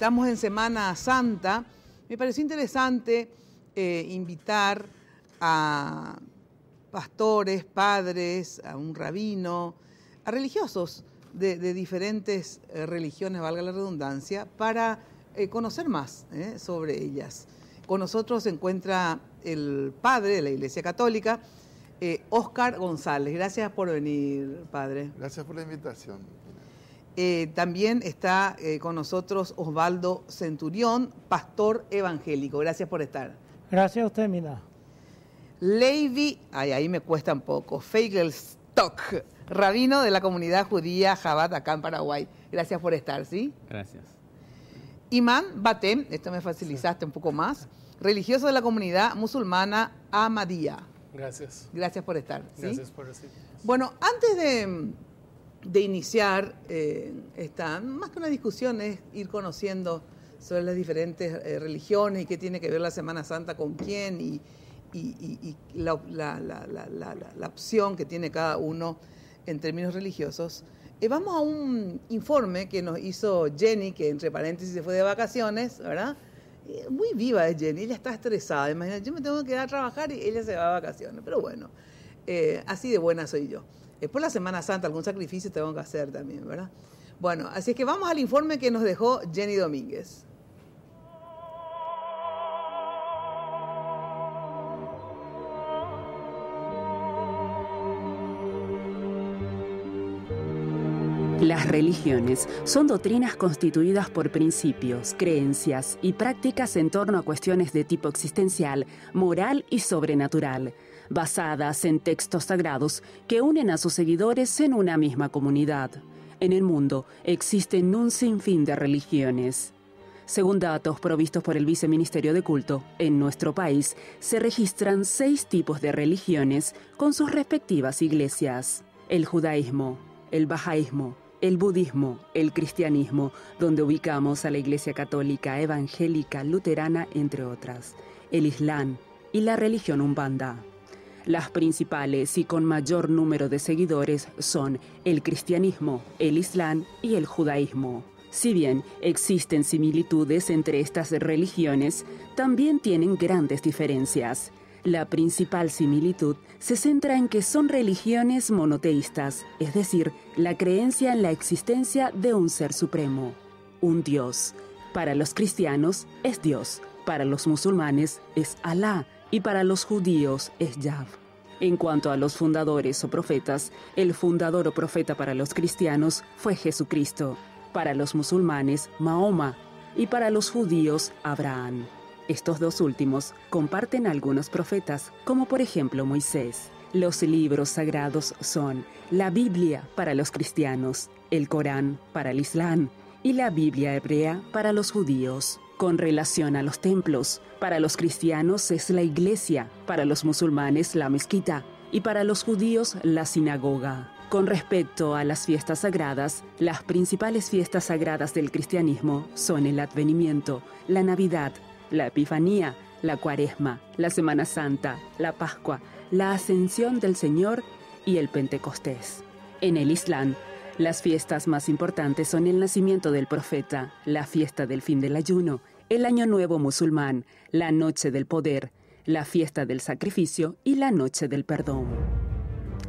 estamos en Semana Santa, me pareció interesante invitar a pastores, padres, a un rabino, a religiosos de diferentes religiones, valga la redundancia, para conocer más sobre ellas. Con nosotros se encuentra el padre de la Iglesia Católica, Óscar González. Gracias por venir, padre. Gracias por la invitación. También está con nosotros Osvaldo Centurión, pastor evangélico. Gracias por estar. Gracias a usted, Mina. Levi, ahí me cuesta un poco, Feigelstock, rabino de la comunidad judía Jabat acá en Paraguay. Gracias por estar, ¿sí? Gracias. Imán Batem, esto me facilitaste un poco más, religioso de la comunidad musulmana Ahmadía. Gracias. Gracias por estar, ¿sí? Gracias por recibirnos. Bueno, antes de iniciar más que una discusión, es ir conociendo sobre las diferentes religiones y qué tiene que ver la Semana Santa con quién y la opción que tiene cada uno en términos religiosos. Vamos a un informe que nos hizo Jenny, que entre paréntesis se fue de vacaciones, ¿verdad? Muy viva es Jenny, ella está estresada. Imagínate, yo me tengo que quedar a trabajar y ella se va de vacaciones. Pero bueno, así de buena soy yo. Por la Semana Santa algún sacrificio tengo que hacer también, ¿verdad? Bueno, así es que vamos al informe que nos dejó Jenny Domínguez. Las religiones son doctrinas constituidas por principios, creencias y prácticas en torno a cuestiones de tipo existencial, moral y sobrenatural, basadas en textos sagrados que unen a sus seguidores en una misma comunidad. En el mundo existen un sinfín de religiones. Según datos provistos por el Viceministerio de Culto, en nuestro país se registran 6 tipos de religiones con sus respectivas iglesias: el judaísmo, el bahaísmo, el budismo, el cristianismo, donde ubicamos a la Iglesia Católica, Evangélica, Luterana, entre otras, el Islam y la religión Umbanda. Las principales y con mayor número de seguidores son el cristianismo, el Islam y el judaísmo. Si bien existen similitudes entre estas religiones, también tienen grandes diferencias. La principal similitud se centra en que son religiones monoteístas, es decir, la creencia en la existencia de un ser supremo, un Dios. Para los cristianos es Dios, para los musulmanes es Alá y para los judíos es Yahvé. En cuanto a los fundadores o profetas, el fundador o profeta para los cristianos fue Jesucristo, para los musulmanes Mahoma y para los judíos Abraham. Estos dos últimos comparten algunos profetas, como por ejemplo Moisés. Los libros sagrados son la Biblia para los cristianos, el Corán para el Islam y la Biblia hebrea para los judíos. Con relación a los templos, para los cristianos es la iglesia, para los musulmanes la mezquita y para los judíos la sinagoga. Con respecto a las fiestas sagradas, las principales fiestas sagradas del cristianismo son el Advenimiento, la Navidad, la Epifanía, la Cuaresma, la Semana Santa, la Pascua, la Ascensión del Señor y el Pentecostés. En el Islam, las fiestas más importantes son el nacimiento del profeta, la fiesta del fin del ayuno, el Año Nuevo musulmán, la Noche del Poder, la fiesta del sacrificio y la Noche del Perdón.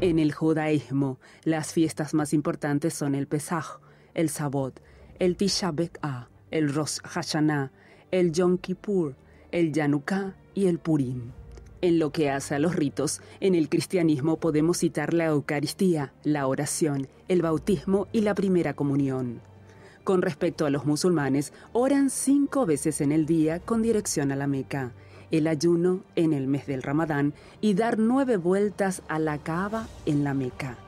En el judaísmo, las fiestas más importantes son el Pesaj, el Sabot, el Tisha B'Av, el Rosh Hashanah, el Yom Kippur, el Yanuká y el Purim. En lo que hace a los ritos, en el cristianismo podemos citar la Eucaristía, la oración, el bautismo y la primera comunión. Con respecto a los musulmanes, oran 5 veces en el día con dirección a la Meca, el ayuno en el mes del Ramadán y dar 9 vueltas a la Kaaba en la Meca.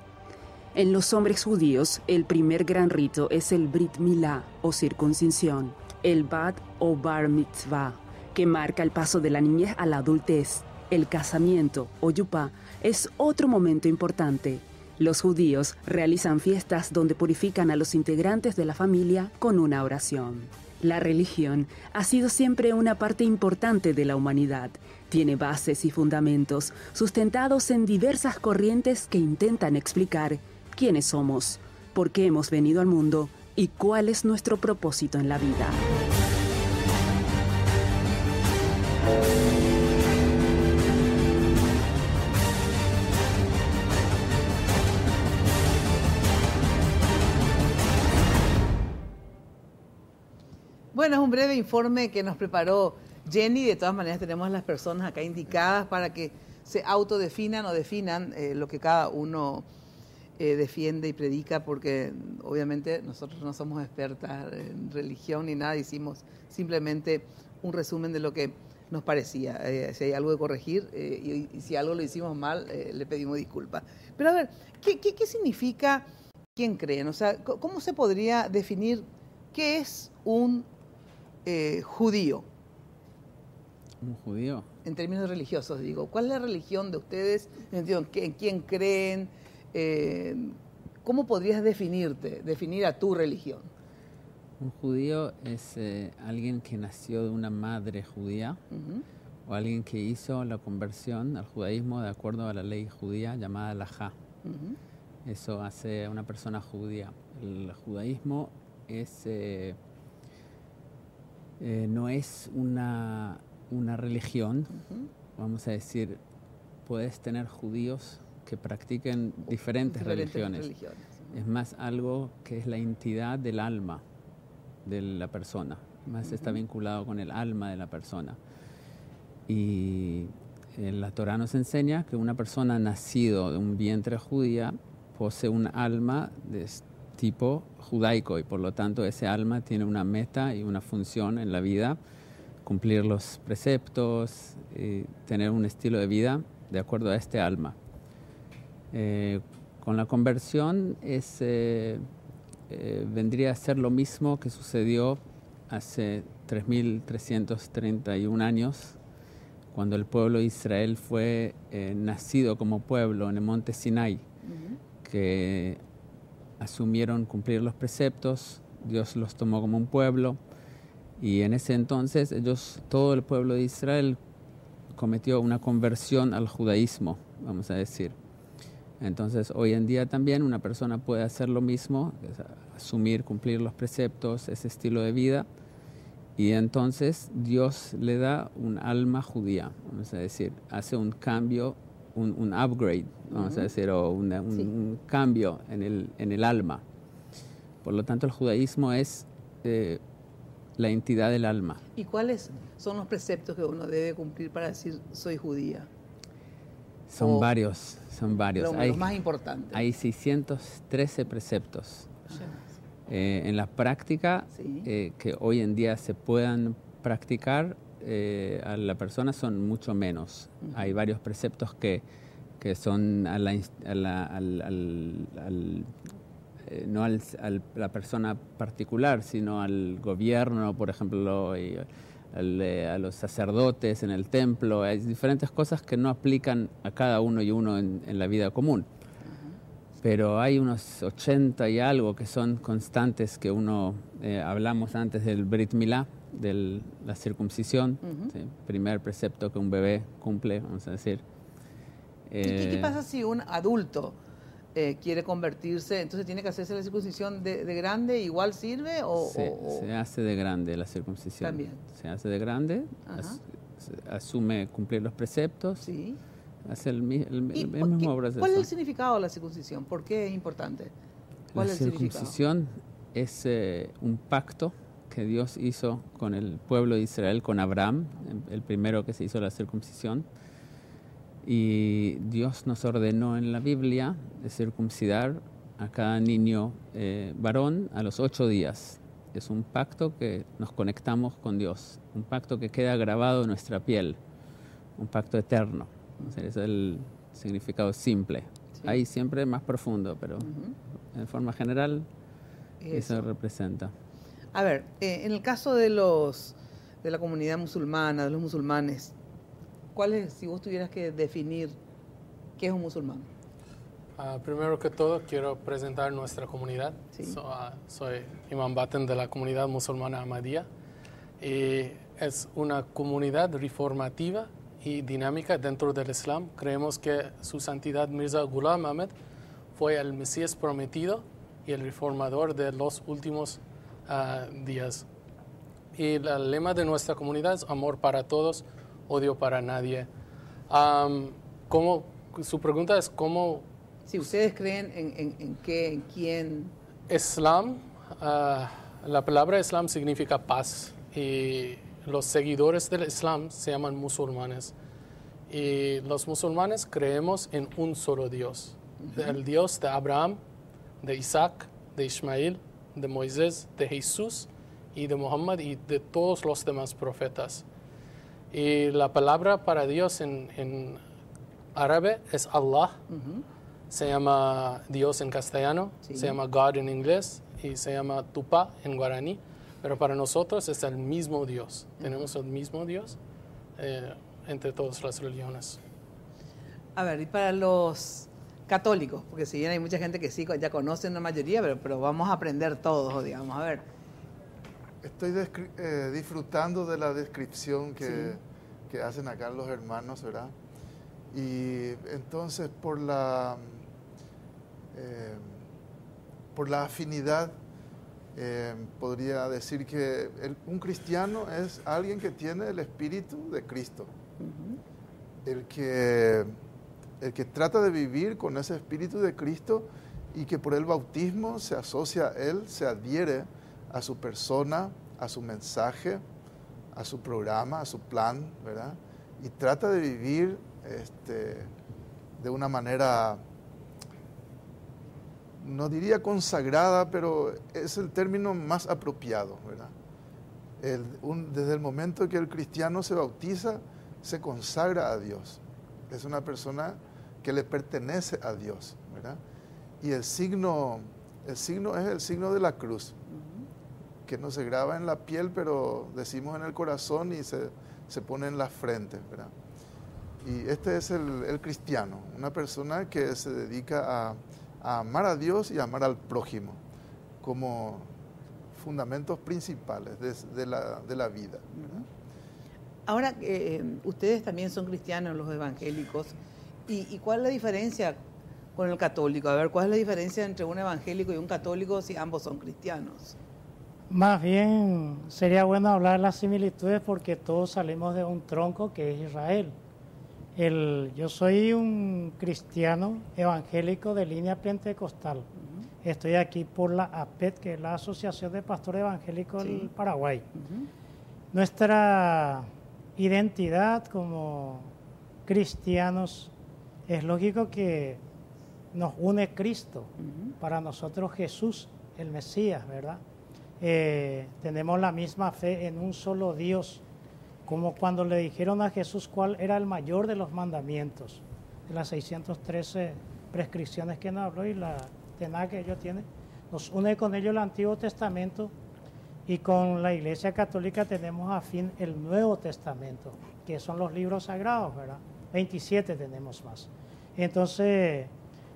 En los hombres judíos, el primer gran rito es el Brit Milá o circuncisión, el Bat o Bar Mitzvah, que marca el paso de la niñez a la adultez. El casamiento o Yupá es otro momento importante. Los judíos realizan fiestas donde purifican a los integrantes de la familia con una oración. La religión ha sido siempre una parte importante de la humanidad. Tiene bases y fundamentos sustentados en diversas corrientes que intentan explicar quiénes somos, por qué hemos venido al mundo y cuál es nuestro propósito en la vida. Bueno, es un breve informe que nos preparó Jenny. De todas maneras tenemos a las personas acá indicadas para que se autodefinan o definan lo que cada uno defiende y predica, porque obviamente nosotros no somos expertas en religión ni nada, hicimos simplemente un resumen de lo que nos parecía. Si hay algo que corregir y si algo lo hicimos mal, le pedimos disculpas. Pero a ver, ¿qué significa quién creen? O sea, ¿cómo se podría definir qué es un judío? ¿Un judío? En términos religiosos, digo. ¿Cuál es la religión de ustedes? ¿En quién creen? ¿Cómo podrías definir a tu religión? Un judío es alguien que nació de una madre judía o alguien que hizo la conversión al judaísmo de acuerdo a la ley judía llamada halajá. Eso hace a una persona judía. El judaísmo es, no es una religión, vamos a decir. Puedes tener judíos que practiquen diferentes religiones. Es más algo que es la entidad del alma de la persona, más está vinculado con el alma de la persona. Y la Torá nos enseña que una persona nacido de un vientre judía posee un alma de tipo judaico y por lo tanto ese alma tiene una meta y una función en la vida, cumplir los preceptos, tener un estilo de vida de acuerdo a este alma. Con la conversión vendría a ser lo mismo que sucedió hace 3.331 años, cuando el pueblo de Israel fue nacido como pueblo en el monte Sinai, que asumieron cumplir los preceptos, Dios los tomó como un pueblo, y en ese entonces todo el pueblo de Israel cometió una conversión al judaísmo, vamos a decir. Entonces, hoy en día también una persona puede hacer lo mismo, asumir, cumplir los preceptos, ese estilo de vida, y entonces Dios le da un alma judía, vamos a decir, hace un cambio, un upgrade, vamos a decir, o un cambio en el alma. Por lo tanto, el judaísmo es la entidad del alma. ¿Y cuáles son los preceptos que uno debe cumplir para decir soy judía? Son varios. Los más importantes. Hay 613 preceptos. En la práctica, que hoy en día se puedan practicar a la persona son mucho menos. Hay varios preceptos que son no a la persona particular, sino al gobierno, por ejemplo, y a los sacerdotes en el templo. Hay diferentes cosas que no aplican a cada uno y uno en la vida común. Pero hay unos 80 y algo que son constantes que hablamos antes del Brit Milá, de la circuncisión, ¿sí? Primer precepto que un bebé cumple, vamos a decir. ¿Y qué pasa si un adulto quiere convertirse? Entonces tiene que hacerse la circuncisión de grande, ¿igual sirve? Se hace de grande la circuncisión. También. Se hace de grande, asume cumplir los preceptos, sí. Hace el mismo proceso. ¿Cuál es el significado de la circuncisión? ¿Por qué es importante? ¿Cuál es el significado? La circuncisión es un pacto que Dios hizo con el pueblo de Israel, con Abraham, el primero que se hizo la circuncisión. Y Dios nos ordenó en la Biblia de circuncidar a cada niño varón a los 8 días. Es un pacto que nos conectamos con Dios, un pacto que queda grabado en nuestra piel, un pacto eterno. Ese es el significado simple. Sí. Hay siempre más profundo, pero en forma general eso representa. A ver, en el caso de la comunidad musulmana, de los musulmanes, si vos tuvieras que definir qué es un musulmán? Primero que todo, quiero presentar nuestra comunidad. Sí. Soy Imam Baten de la comunidad musulmana Ahmadiyya. Y es una comunidad reformativa y dinámica dentro del Islam. Creemos que su santidad Mirza Ghulam Ahmad fue el Mesías prometido y el reformador de los últimos días. Y el lema de nuestra comunidad es amor para todos, odio para nadie. Su pregunta es cómo... Si ustedes creen en qué, en quién. Islam, la palabra Islam significa paz. Y los seguidores del Islam se llaman musulmanes. Y los musulmanes creemos en un solo Dios. El Dios de Abraham, de Isaac, de Ismael, de Moisés, de Jesús y de Muhammad y de todos los demás profetas. Y la palabra para Dios en árabe es Allah. Se llama Dios en castellano, se llama God en inglés y se llama Tupa en guaraní. Pero para nosotros es el mismo Dios. Tenemos el mismo Dios entre todas las religiones. A ver, y para los católicos, porque si bien hay mucha gente que sí ya conocen la mayoría, pero vamos a aprender todos, digamos. A ver. Estoy disfrutando de la descripción que hacen acá los hermanos, ¿verdad? Y entonces por la afinidad podría decir que un cristiano es alguien que tiene el espíritu de Cristo. El que trata de vivir con ese espíritu de Cristo y que por el bautismo se asocia a Él, se adhiere a su persona, a su mensaje, a su programa, a su plan, ¿verdad? Y trata de vivir de una manera, no diría consagrada, pero es el término más apropiado, ¿verdad? Desde el momento en que el cristiano se bautiza, se consagra a Dios. Es una persona que le pertenece a Dios, ¿verdad? Y el signo es el signo de la cruz, que no se graba en la piel, pero decimos en el corazón y se pone en la frente, ¿verdad? Y este es el cristiano, una persona que se dedica a amar a Dios y a amar al prójimo como fundamentos principales de la vida, ¿verdad? Ahora, ustedes también son cristianos, los evangélicos, ¿y cuál es la diferencia con el católico? A ver, ¿cuál es la diferencia entre un evangélico y un católico si ambos son cristianos? Más bien sería bueno hablar de las similitudes porque todos salimos de un tronco que es Israel. Yo soy un cristiano evangélico de línea pentecostal. Estoy aquí por la APET, que es la Asociación de Pastores Evangélicos del Paraguay. Nuestra identidad como cristianos es lógico que nos une Cristo. Para nosotros Jesús, el Mesías, ¿verdad? Tenemos la misma fe en un solo Dios, como cuando le dijeron a Jesús cuál era el mayor de los mandamientos, de las 613 prescripciones que nos habló y la tenaz que ellos tienen. Nos une con ellos el Antiguo Testamento y con la Iglesia Católica tenemos afín el Nuevo Testamento, que son los libros sagrados, ¿verdad? 27 tenemos más. Entonces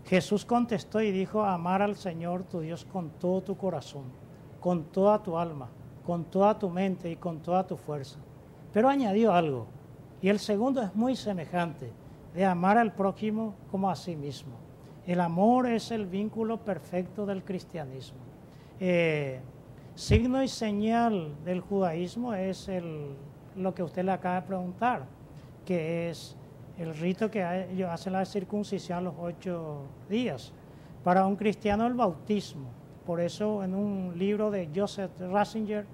Jesús contestó y dijo: amar al Señor tu Dios con todo tu corazón, con toda tu alma, con toda tu mente y con toda tu fuerza. Pero añadió algo, y el segundo es muy semejante, de amar al prójimo como a sí mismo. El amor es el vínculo perfecto del cristianismo. Signo y señal del judaísmo es lo que usted le acaba de preguntar, que es el rito que ellos hacen la circuncisión a los 8 días. Para un cristiano el bautismo. Por eso en un libro de Joseph Ratzinger,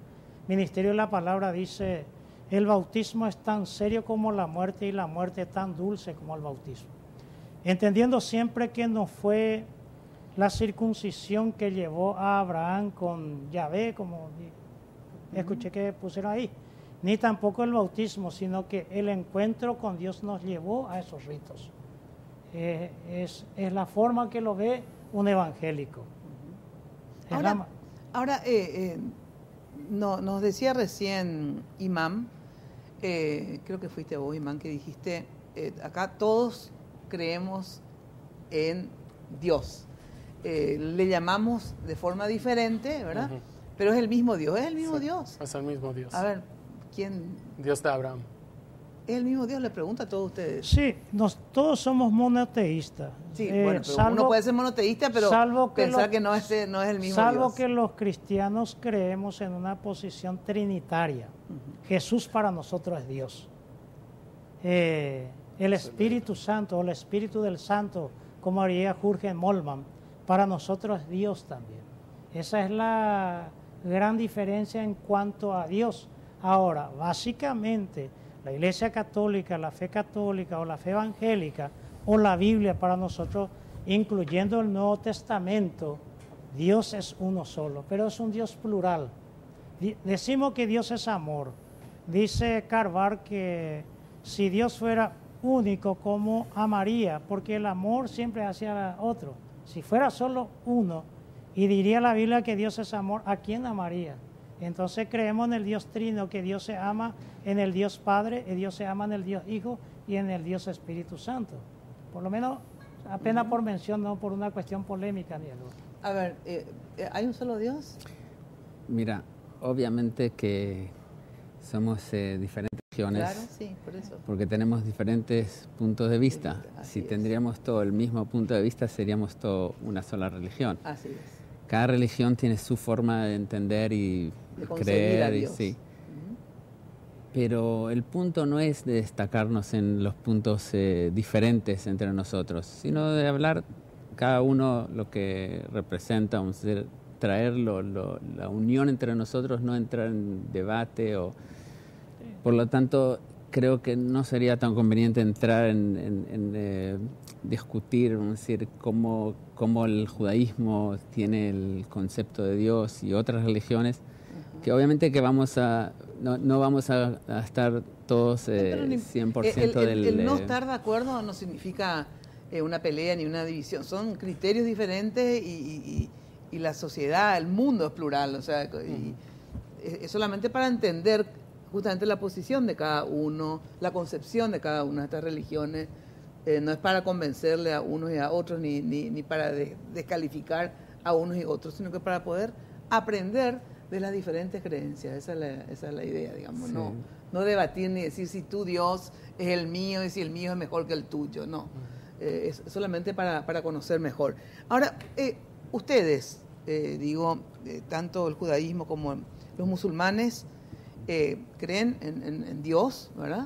Ministerio de la Palabra, dice: el bautismo es tan serio como la muerte y la muerte tan dulce como el bautismo. Entendiendo siempre que no fue la circuncisión que llevó a Abraham con Yahvé, como escuché que pusieron ahí, ni tampoco el bautismo, sino que el encuentro con Dios nos llevó a esos ritos. Es la forma que lo ve un evangélico. Ahora nos decía recién Imán, creo que fuiste vos, Imán, que dijiste, acá todos creemos en Dios. Le llamamos de forma diferente, ¿verdad? Pero es el mismo Dios, es el mismo Dios. Es el mismo Dios. A ver, ¿quién? Dios de Abraham. ¿Es el mismo Dios? Le pregunto a todos ustedes. Sí, todos somos monoteístas. Sí, bueno, pero uno puede ser monoteísta, pero pensar que no es el mismo Dios. Salvo que los cristianos creemos en una posición trinitaria. Jesús para nosotros es Dios. El Espíritu Santo o el Espíritu del Santo, como haría Jürgen Moltmann, para nosotros es Dios también. Esa es la gran diferencia en cuanto a Dios. Ahora, básicamente, la Iglesia Católica, la fe católica o la fe evangélica o la Biblia para nosotros, incluyendo el Nuevo Testamento, Dios es uno solo, pero es un Dios plural. Decimos que Dios es amor. Dice Carvar que si Dios fuera único, ¿cómo amaría? Porque el amor siempre hacia otro. Si fuera solo uno, y diría la Biblia que Dios es amor, ¿a quién amaría? Entonces creemos en el Dios Trino, que Dios se ama en el Dios Padre, y Dios se ama en el Dios Hijo y en el Dios Espíritu Santo. Por lo menos, apenas por mención, no por una cuestión polémica ni algo. A ver, ¿hay un solo Dios? Mira, obviamente que somos diferentes religiones. Claro, sí, por eso. Porque tenemos diferentes puntos de vista. Si tendríamos todo el mismo punto de vista, seríamos todo una sola religión. Así es. Cada religión tiene su forma de entender y de creer. A Dios. Sí. Pero el punto no es de destacarnos en los puntos diferentes entre nosotros, sino de hablar cada uno lo que representa, traer la unión entre nosotros, no entrar en debate. Por lo tanto, creo que no sería tan conveniente entrar en discutir, vamos a decir, cómo el judaísmo tiene el concepto de Dios y otras religiones, que obviamente que no vamos a estar todos 100% el no estar de acuerdo no significa una pelea ni una división, son criterios diferentes y la sociedad, el mundo es plural, o sea, es solamente para entender justamente la posición de cada uno, la concepción de cada una de estas religiones. No es para convencerle a unos y a otros, ni para descalificar a unos y otros, sino que para poder aprender de las diferentes creencias. Esa es la idea, digamos. Sí. No debatir ni decir si tu Dios es el mío y si el mío es mejor que el tuyo, no. Es solamente para conocer mejor. Ahora, ustedes, tanto el judaísmo como los musulmanes, creen en Dios, ¿verdad?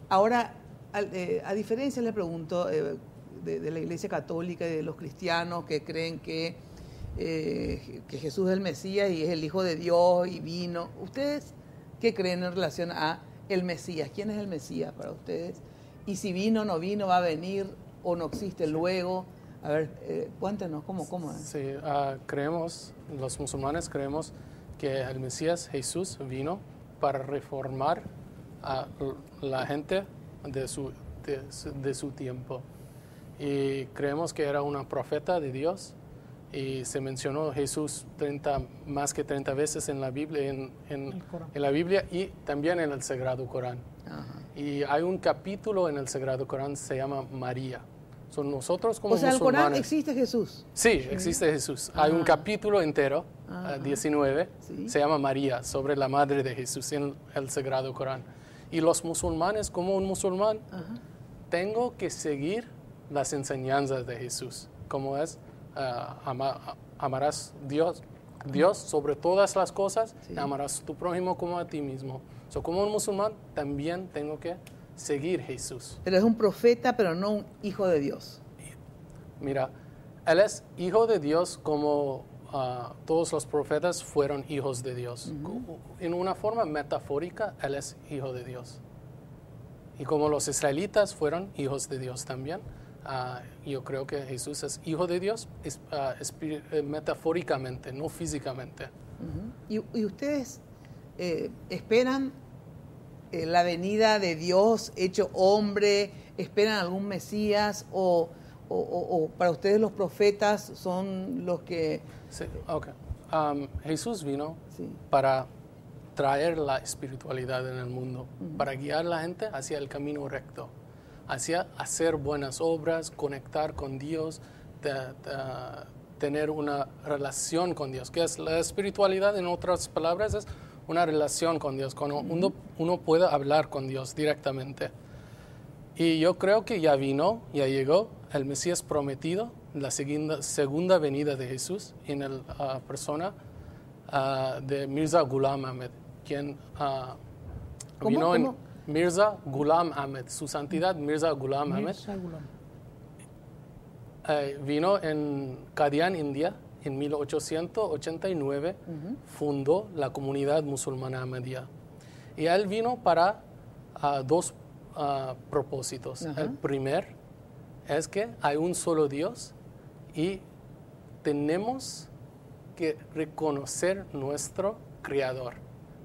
Ahora, a diferencia, le pregunto, de la Iglesia Católica y de los cristianos que creen que Jesús es el Mesías y es el Hijo de Dios y vino, ¿ustedes qué creen en relación a el Mesías? ¿Quién es el Mesías para ustedes? Y si vino, no vino, va a venir o no existe luego. A ver, cuéntenos, ¿cómo es? Sí, creemos, los musulmanes creemos que el Mesías Jesús vino para reformar a la gente de su tiempo. Y creemos que era una profeta de Dios y se mencionó Jesús más que 30 veces en la Biblia, en la Biblia y también en el Sagrado Corán. Ajá. Y hay un capítulo en el Sagrado Corán, se llama María. Son nosotros como musulmanes. O sea, ¿en el Corán existe Jesús? Sí, existe Jesús. Hay un capítulo entero, 19, ¿sí? Se llama María, sobre la madre de Jesús en el Sagrado Corán. Y los musulmanes, como un musulmán, tengo que seguir las enseñanzas de Jesús, como es amarás Dios sobre todas las cosas, sí. Y amarás a tu prójimo como a ti mismo. Como un musulmán también tengo que seguir Jesús. Pero es un profeta, pero no un hijo de Dios. Mira, él es hijo de Dios como todos los profetas fueron hijos de Dios. En una forma metafórica, él es hijo de Dios. Y como los israelitas fueron hijos de Dios también, yo creo que Jesús es hijo de Dios metafóricamente, no físicamente. ¿Y ustedes esperan la venida de Dios hecho hombre? ¿Esperan algún Mesías? ¿O para ustedes los profetas son los que...? Sí, okay. Jesús vino para traer la espiritualidad en el mundo, para guiar a la gente hacia el camino recto, hacia hacer buenas obras, conectar con Dios, tener una relación con Dios, que es la espiritualidad, en otras palabras, es una relación con Dios, cuando uno puede hablar con Dios directamente. Y yo creo que ya llegó el Mesías prometido, la segunda venida de Jesús en la persona de Mirza Ghulam Ahmad, quien vino en Mirza Ghulam Ahmad, su santidad Mirza Ghulam Ahmad. Vino en Qadian, India, en 1889, fundó la comunidad musulmana Ahmadiyya. Y él vino para dos propósitos. El primer es que hay un solo Dios y tenemos que reconocer nuestro Creador.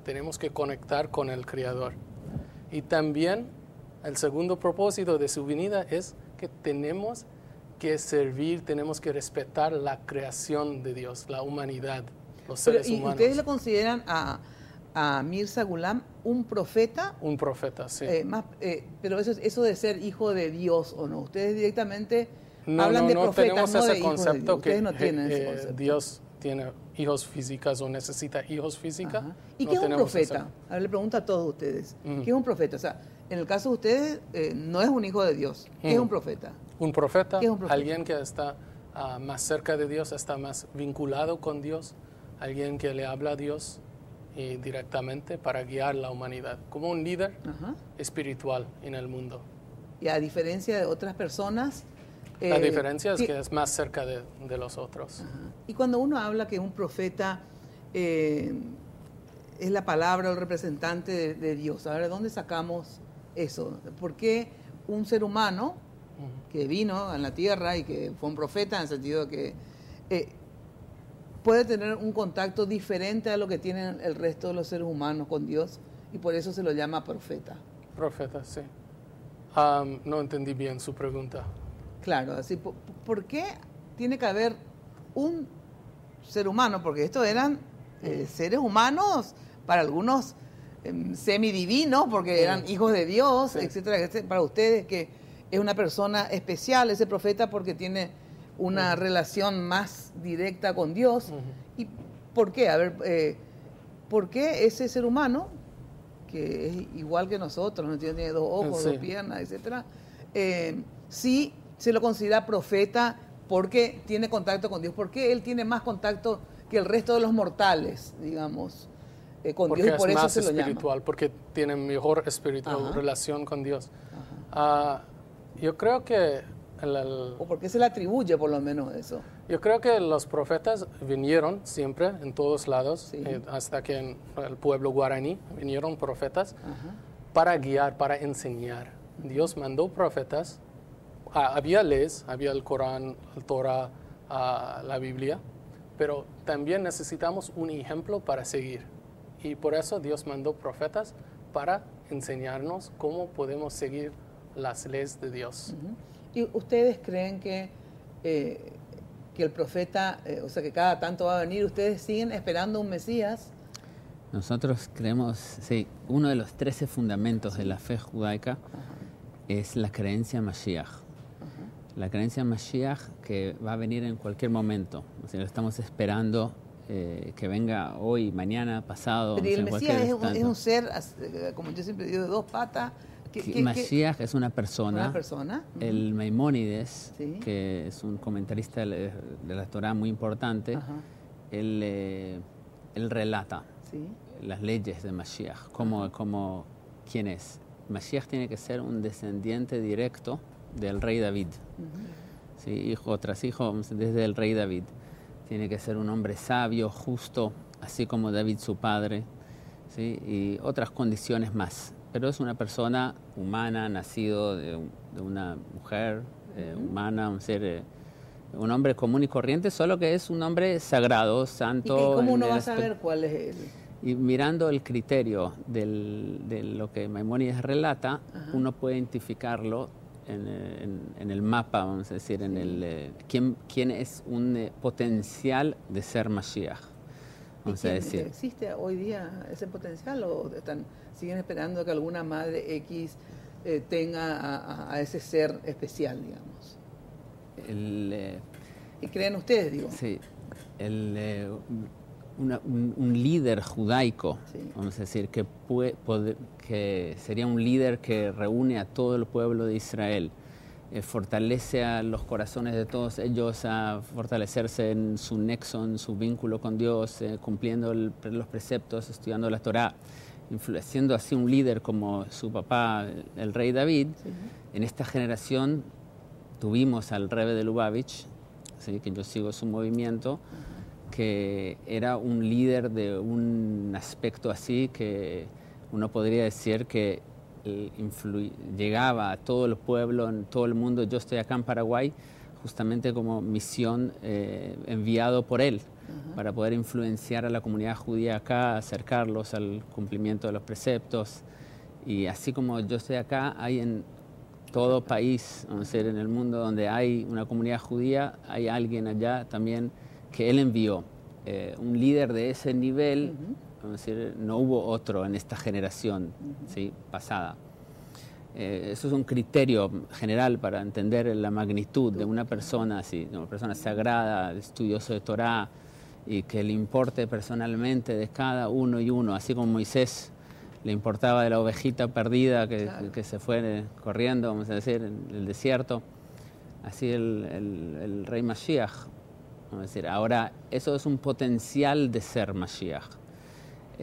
Tenemos que conectar con el Creador. Y también el segundo propósito de su venida es que tenemos que servir, tenemos que respetar la creación de Dios, la humanidad, los seres humanos. ¿Ustedes lo consideran a Mirza Ghulam un profeta? Un profeta, sí. Pero eso de ser hijo de Dios o no, ustedes directamente hablan de profetas, tenemos no ese de hijos de concepto Dios. Ustedes que no tienen ese concepto. Dios tiene hijos físicos o necesita hijos físicos. ¿Y qué es un profeta? A ver, le pregunto a todos ustedes, ¿qué es un profeta? O sea, en el caso de ustedes, no es un hijo de Dios. ¿Qué es un profeta? Un profeta, ¿Qué es un profeta? Alguien que está más cerca de Dios, está más vinculado con Dios, alguien que le habla a Dios directamente para guiar la humanidad, como un líder espiritual en el mundo. Y a diferencia de otras personas... la diferencia es que es más cerca de los otros. Y cuando uno habla que un profeta es la palabra o el representante de Dios, a ver, ¿de dónde sacamos eso? ¿Por qué un ser humano que vino a la tierra y que fue un profeta en el sentido de que puede tener un contacto diferente a lo que tienen el resto de los seres humanos con Dios y por eso se lo llama profeta? Profeta, sí. No entendí bien su pregunta. Claro, así, ¿por qué tiene que haber un ser humano? Porque estos eran seres humanos, para algunos semidivinos, porque eran hijos de Dios, etcétera. Para ustedes que es una persona especial ese profeta porque tiene una relación más directa con Dios. ¿Y por qué? A ver, ¿por qué ese ser humano, que es igual que nosotros, no tiene dos ojos, dos piernas, etcétera, sí se lo considera profeta porque tiene contacto con Dios? ¿Por qué él tiene más contacto que el resto de los mortales, digamos, con porque Dios? Y por es eso más se lo espiritual, llama. porque tiene mejor espiritual relación con Dios. Yo creo que ¿O por qué se le atribuye por lo menos eso? Yo creo que los profetas vinieron siempre en todos lados, hasta que en el pueblo guaraní vinieron profetas para guiar, para enseñar. Dios mandó profetas. Había leyes, había el Corán, el Torah, la Biblia, pero también necesitamos un ejemplo para seguir. Y por eso Dios mandó profetas para enseñarnos cómo podemos seguir las leyes de Dios. ¿Y ustedes creen que el profeta, o sea, que cada tanto va a venir, ustedes siguen esperando un Mesías? Nosotros creemos, sí, uno de los 13 fundamentos de la fe judaica es la creencia en Mashiach. La creencia en Mashiach que va a venir en cualquier momento. O sea, lo estamos esperando que venga hoy, mañana, pasado. Pero el Mesías es un ser, como yo siempre digo, de dos patas. Mashiach es una persona. Una persona. El Maimónides, que es un comentarista de la Torah muy importante, él relata las leyes de Mashiach, como quién es. Mashiach tiene que ser un descendiente directo del rey David, hijo tras hijo, desde el rey David. Tiene que ser un hombre sabio, justo, así como David su padre, y otras condiciones más. Pero es una persona humana, nacido de una mujer humana, un ser, un hombre común y corriente, solo que es un hombre sagrado, santo. ¿Y cómo uno va a saber cuál es él? Y mirando el criterio de lo que Maimónides relata, uno puede identificarlo en el mapa, vamos a decir, en el quién es un potencial de ser Mashiach. Vamos a decir. ¿Existe hoy día ese potencial o siguen esperando que alguna madre X tenga a ese ser especial, digamos? ¿Y creen ustedes, digo? Sí. un líder judaico, Sí. vamos a decir, que sería un líder que reúne a todo el pueblo de Israel, fortalece a los corazones de todos ellos a fortalecerse en su nexo, en su vínculo con Dios, cumpliendo los preceptos, estudiando la Torá, siendo así un líder como su papá, el rey David. Sí. En esta generación tuvimos al Rebbe de Lubavitch, ¿sí? Que yo sigo su movimiento, que era un líder de un aspecto así que uno podría decir que llegaba a todo el pueblo, en todo el mundo. Yo estoy acá en Paraguay justamente como misión enviado por él para poder influenciar a la comunidad judía acá, acercarlos al cumplimiento de los preceptos. Y así como yo estoy acá, hay en todo país, vamos a decir, en el mundo donde hay una comunidad judía, hay alguien allá también que él envió. Un líder de ese nivel, vamos a decir, no hubo otro en esta generación, ¿sí? Pasada. Eso es un criterio general para entender la magnitud de una persona así, una persona sagrada, estudioso de Torá, y que le importe personalmente de cada uno y uno, así como Moisés le importaba de la ovejita perdida que se fue corriendo, vamos a decir, en el desierto. Así el rey Mashiach, vamos a decir. Ahora, eso es un potencial de ser Mashiach.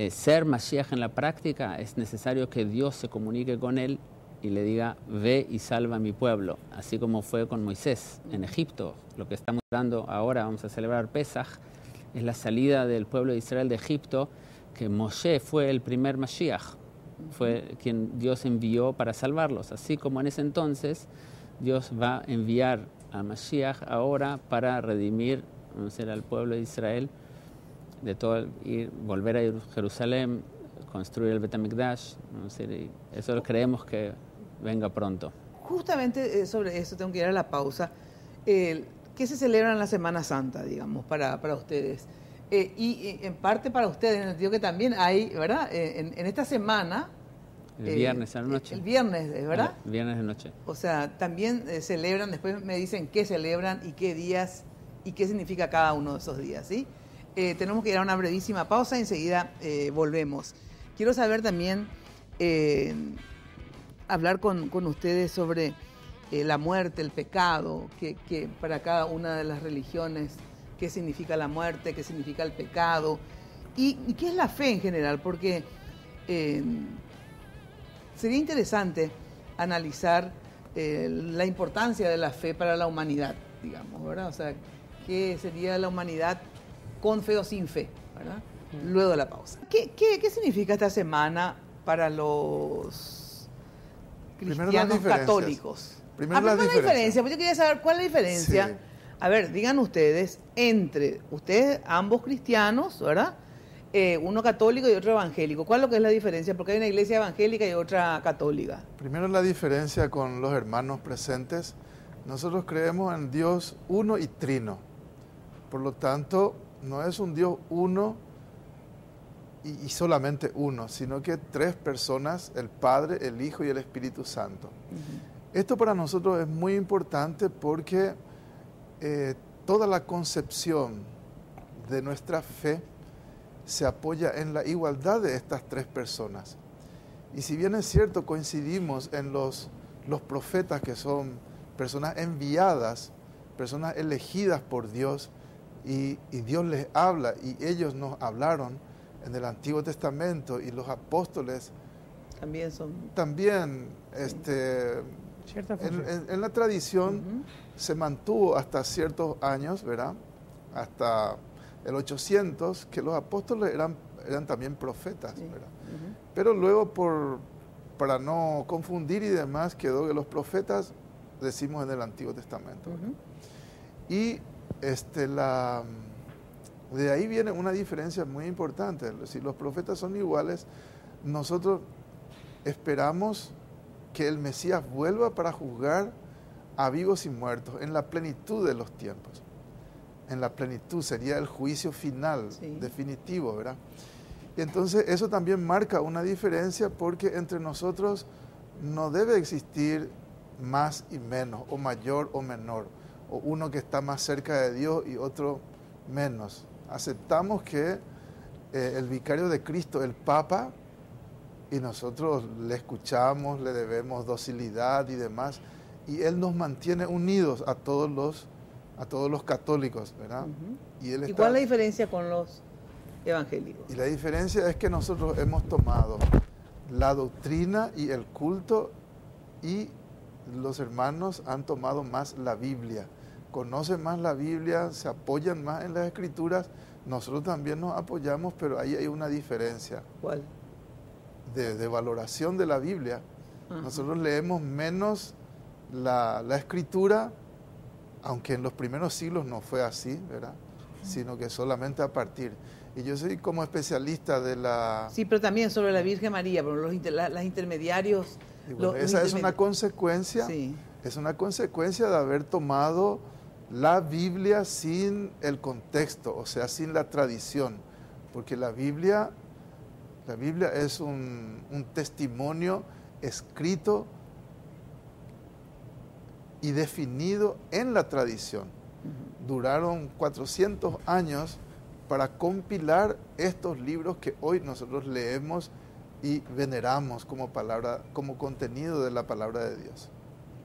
Ser Mashiach en la práctica es necesario que Dios se comunique con él y le diga, ve y salva a mi pueblo, así como fue con Moisés en Egipto. Lo que estamos dando ahora, vamos a celebrar Pesaj, es la salida del pueblo de Israel de Egipto, que Moshe fue el primer Mashiach, fue quien Dios envió para salvarlos. Así como en ese entonces, Dios va a enviar a Mashiach ahora para redimir, vamos a decir, al pueblo de Israel, de todo, y volver a Jerusalén, construir el Bet HaMikdash, vamos a decir, y eso creemos que venga pronto. Justamente sobre eso tengo que ir a la pausa. ¿Qué se celebra en la Semana Santa, digamos, para ustedes? Y en parte para ustedes, en el sentido que también hay, ¿verdad? En esta semana... El viernes a la noche. El viernes, ¿verdad? El viernes de noche. O sea, también celebran, después me dicen qué celebran y qué días y qué significa cada uno de esos días, ¿sí? Tenemos que ir a una brevísima pausa y enseguida volvemos. Quiero saber también, hablar con ustedes sobre la muerte, el pecado, que para cada una de las religiones, qué significa la muerte, qué significa el pecado y qué es la fe en general, porque sería interesante analizar la importancia de la fe para la humanidad, digamos, ¿verdad? O sea, qué sería la humanidad con fe o sin fe, ¿verdad? Luego de la pausa. ¿Qué significa esta semana para los cristianos católicos? Primero la diferencia, pues yo quería saber cuál es la diferencia. Sí. A ver, digan ustedes, entre ustedes, ambos cristianos, ¿verdad? Uno católico y otro evangélico. ¿Cuál es lo que es la diferencia? Porque hay una iglesia evangélica y otra católica. Primero la diferencia con los hermanos presentes. Nosotros creemos en Dios uno y trino. Por lo tanto, no es un Dios uno y solamente uno, sino que tres personas, el Padre, el Hijo y el Espíritu Santo. Esto para nosotros es muy importante porque toda la concepción de nuestra fe se apoya en la igualdad de estas tres personas. Y si bien es cierto, coincidimos en los profetas, que son personas enviadas, personas elegidas por Dios, y Dios les habla, y ellos nos hablaron en el Antiguo Testamento, y los apóstoles También son... también, en la tradición se mantuvo hasta ciertos años, ¿verdad? Hasta el 800, que los apóstoles eran también profetas, ¿verdad? Pero luego, para no confundir y demás, quedó que los profetas decimos en el Antiguo Testamento, ¿verdad? Y de ahí viene una diferencia muy importante. Si los profetas son iguales, nosotros esperamos que el Mesías vuelva para juzgar a vivos y muertos en la plenitud de los tiempos. En la plenitud sería el juicio final, definitivo, ¿verdad? Y entonces eso también marca una diferencia, porque entre nosotros no debe existir más y menos, o mayor o menor, o uno que está más cerca de Dios y otro menos. Aceptamos que el vicario de Cristo, el Papa, y nosotros le escuchamos, le debemos docilidad y demás, y él nos mantiene unidos a todos los católicos, ¿verdad? Y él ¿Y cuál es la diferencia con los evangélicos? Y la diferencia es que nosotros hemos tomado la doctrina y el culto, y los hermanos han tomado más la Biblia, conocen más la Biblia, se apoyan más en las Escrituras. Nosotros también nos apoyamos, pero ahí hay una diferencia. ¿Cuál? De valoración de la Biblia. Ajá. Nosotros leemos menos la Escritura, aunque en los primeros siglos no fue así, ¿verdad? Sino que solamente a partir. Y yo soy como especialista de la... Sí, pero también sobre la Virgen María, pero las intermediarios... Y bueno, esa es una consecuencia, sí. Es una consecuencia de haber tomado la Biblia sin el contexto, o sea, sin la tradición, porque la Biblia es un testimonio escrito y definido en la tradición. Duraron 400 años para compilar estos libros que hoy nosotros leemos y veneramos como contenido de la palabra de Dios.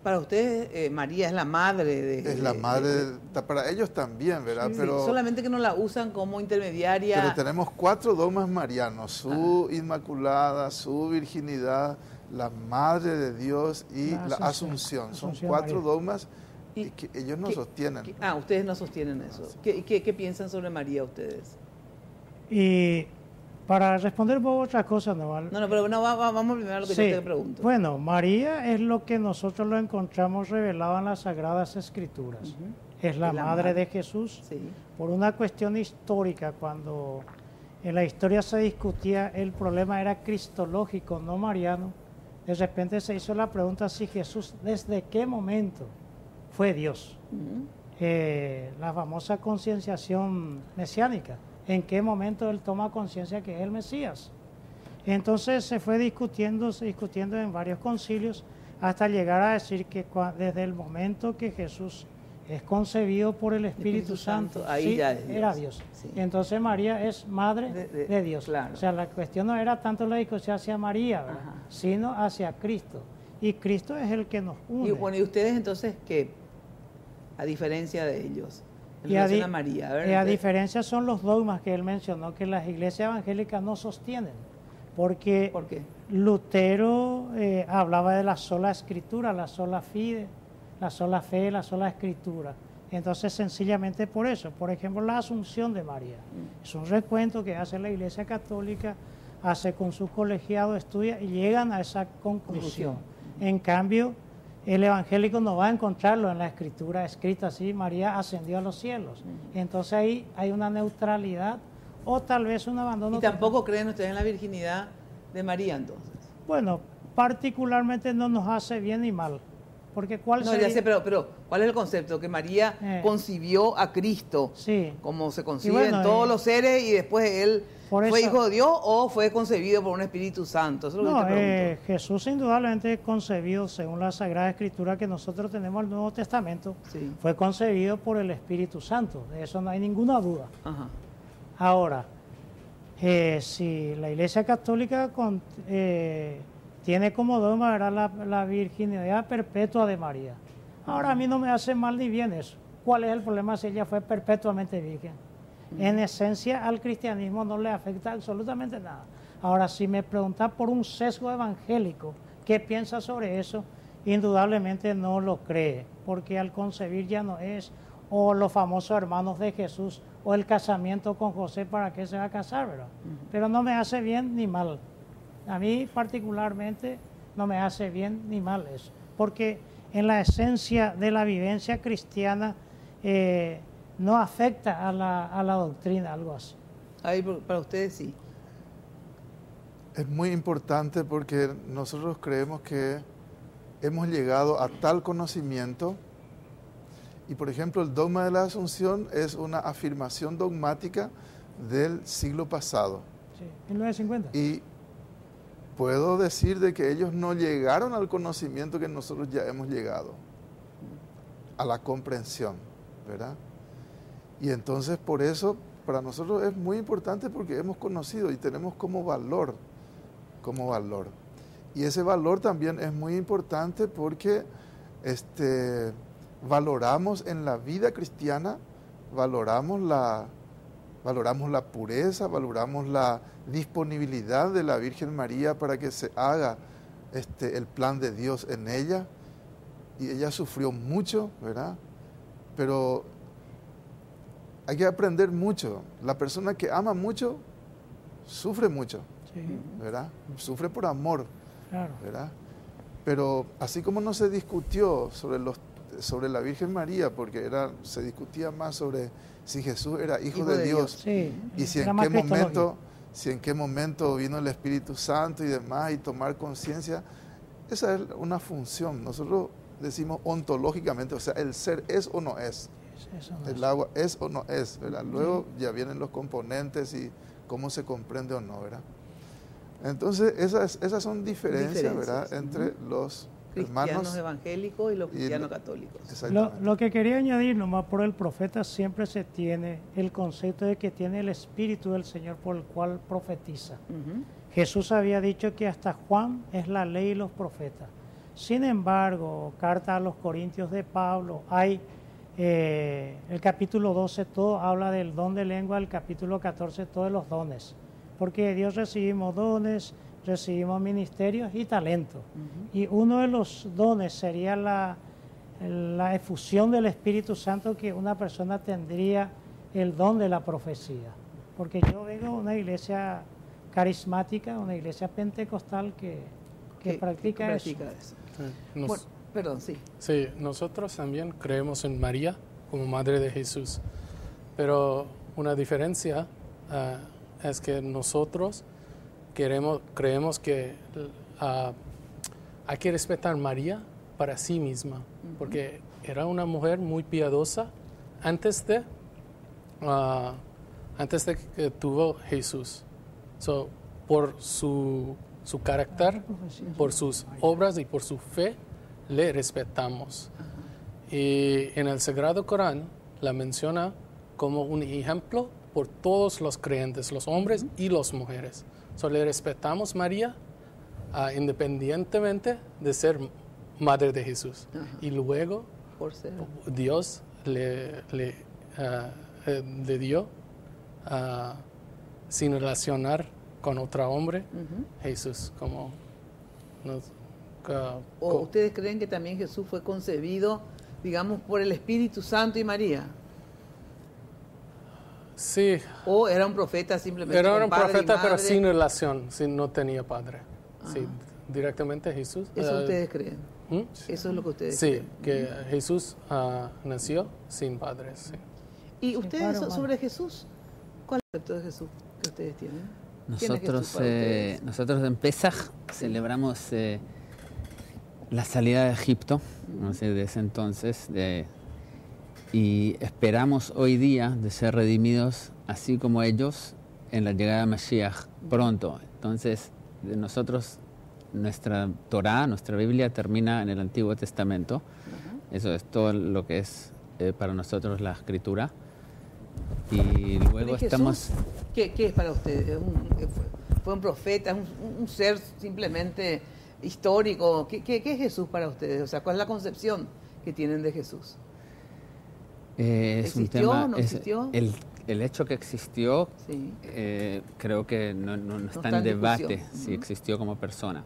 Para ustedes, María es la madre Es la madre, para ellos también, ¿verdad? Sí, pero solamente que no la usan como intermediaria. Pero tenemos 4 dogmas marianos: su inmaculada, su virginidad, la Madre de Dios y la Asunción. Son 4 dogmas y que ellos no sostienen. Ustedes no sostienen eso. ¿Qué piensan sobre María ustedes? Y para responder por otra cosa, ¿no? No, pero vamos primero a lo que yo te pregunto. Bueno, María es lo que nosotros lo encontramos revelado en las Sagradas Escrituras. Es la madre de Jesús. Sí. Por una cuestión histórica, cuando en la historia se discutía, el problema era cristológico, no mariano. De repente se hizo la pregunta si Jesús, ¿desde qué momento fue Dios? La famosa concienciación mesiánica. ¿En qué momento él toma conciencia que es el Mesías? Entonces se fue discutiendo en varios concilios hasta llegar a decir que desde el momento que Jesús es concebido por el Espíritu Santo, ahí sí, ya es Dios. era Dios. Sí. Entonces María es madre de Dios. Claro. O sea, la cuestión no era tanto la discusión hacia María, ¿verdad? Sino hacia Cristo. Y Cristo es el que nos une. Y bueno, ¿y ustedes entonces qué? A diferencia de ellos. Y a María. A diferencia son los dogmas que él mencionó que las iglesias evangélicas no sostienen. ¿Por qué? Lutero hablaba de la sola escritura, la sola fide, la sola fe, la sola escritura. Entonces, sencillamente por eso. Por ejemplo, la Asunción de María. Es un recuento que hace la Iglesia Católica, hace con su colegiado, estudia y llegan a esa conclusión. En cambio, el evangélico no va a encontrarlo en la escritura escrita así: María ascendió a los cielos. Entonces ahí hay una neutralidad o tal vez un abandono. ¿Y tampoco creen ustedes en la virginidad de María entonces? Bueno, particularmente no nos hace bien ni mal. Porque ¿cuál sería? Ya sé, pero ¿cuál es el concepto? Que María concibió a Cristo, como se conciben todos los seres, y después él fue hijo de Dios o fue concebido por un Espíritu Santo. Eso es lo que te pregunto. Jesús indudablemente concebido según la Sagrada Escritura que nosotros tenemos el Nuevo Testamento, fue concebido por el Espíritu Santo. De eso no hay ninguna duda. Ajá. Ahora, si la Iglesia Católica tiene como dogma la virginidad perpetua de María. Ahora, a mí no me hace mal ni bien eso. ¿Cuál es el problema si ella fue perpetuamente virgen? En esencia, al cristianismo no le afecta absolutamente nada. Ahora, si me preguntas por un sesgo evangélico, ¿qué piensa sobre eso? Indudablemente no lo cree, porque al concebir ya no es, o los famosos hermanos de Jesús, o el casamiento con José, ¿para qué se va a casar, verdad? Pero no me hace bien ni mal. A mí particularmente no me hace bien ni mal eso, porque en la esencia de la vivencia cristiana no afecta a la doctrina, algo así. Ahí para ustedes sí. Es muy importante porque nosotros creemos que hemos llegado a tal conocimiento, y por ejemplo el dogma de la Asunción es una afirmación dogmática del siglo pasado. Sí, 1950. Y puedo decir de que ellos no llegaron al conocimiento que nosotros ya hemos llegado, a la comprensión, ¿verdad? Y entonces por eso para nosotros es muy importante porque hemos conocido y tenemos como valor. Y ese valor también es muy importante porque valoramos en la vida cristiana, valoramos la pureza, valoramos la disponibilidad de la Virgen María para que se haga el plan de Dios en ella. Y ella sufrió mucho, ¿verdad? Pero hay que aprender mucho. La persona que ama mucho, sufre mucho, Sí, ¿verdad? Sufre por amor, claro. ¿verdad? Pero así como no se discutió sobre la Virgen María, porque se discutía más sobre si Jesús era hijo de Dios, Sí, y si era en más qué cristológico. momento vino el Espíritu Santo y demás, y tomar conciencia. Esa es una función. Nosotros decimos ontológicamente, o sea, el ser es o no es. Eso no El es. agua es o no es, ¿verdad? Luego ya vienen los componentes y cómo se comprende o no, ¿verdad? Entonces, esas son diferencias, ¿verdad? Entre los Cristianos hermanos. evangélicos y los cristianos católicos. Exactamente. Lo que quería añadir, nomás por el profeta siempre se tiene el concepto de que tiene el Espíritu del Señor por el cual profetiza. Ujú. Jesús había dicho que hasta Juan es la ley y los profetas. Sin embargo, carta a los Corintios de Pablo, hay el capítulo 12, todo habla del don de lengua, el capítulo 14, todos los dones. Porque de Dios recibimos dones, recibimos ministerios y talentos. Y uno de los dones sería la efusión del Espíritu Santo, que una persona tendría el don de la profecía. Porque yo vengo de una iglesia carismática, una iglesia pentecostal que practica eso. eso. Sí, Bueno, perdón, sí. sí, nosotros también creemos en María como Madre de Jesús, pero una diferencia es que nosotros creemos que hay que respetar a María para sí misma, porque era una mujer muy piadosa antes de que tuvo Jesús. So, por su carácter, por sus obras y por su fe, le respetamos. Y en el Sagrado Corán la menciona como un ejemplo por todos los creyentes, los hombres y las mujeres. So, le respetamos a María independientemente de ser madre de Jesús. Y luego Por ser. Dios le dio sin relacionar con otro hombre, Jesús, como ¿O ustedes creen que también Jesús fue concebido, digamos, por el Espíritu Santo y María? sí, ¿O era un profeta simplemente? era con un padre y profeta, pero madre? sin relación, no tenía padre. Sí, directamente Jesús. ¿Eso ustedes creen? ¿Mm? Eso es lo que ustedes Sí, creen. que Jesús nació sin padres. Sí. ¿Y ustedes padre o madre. sobre Jesús? ¿Cuál es el concepto de Jesús que ustedes tienen? ¿Quién es Jesús Nosotros, para ustedes? nosotros en Pesaj celebramos la salida de Egipto, no sé, de ese entonces, y esperamos hoy día de ser redimidos, así como ellos, en la llegada de Mashiach pronto. Entonces, de nosotros, nuestra Torá, nuestra Biblia termina en el Antiguo Testamento. Eso es todo lo que es para nosotros la Escritura. Y luego ¿Y Jesús, estamos... ¿Qué es para ustedes? ¿Fue un profeta? ¿Es un ser simplemente histórico? ¿Qué es Jesús para ustedes? O sea, ¿cuál es la concepción que tienen de Jesús? es un ¿Existió, tema, no existió? El hecho que existió, Sí. creo que no está está en en debate discusión. si existió como persona.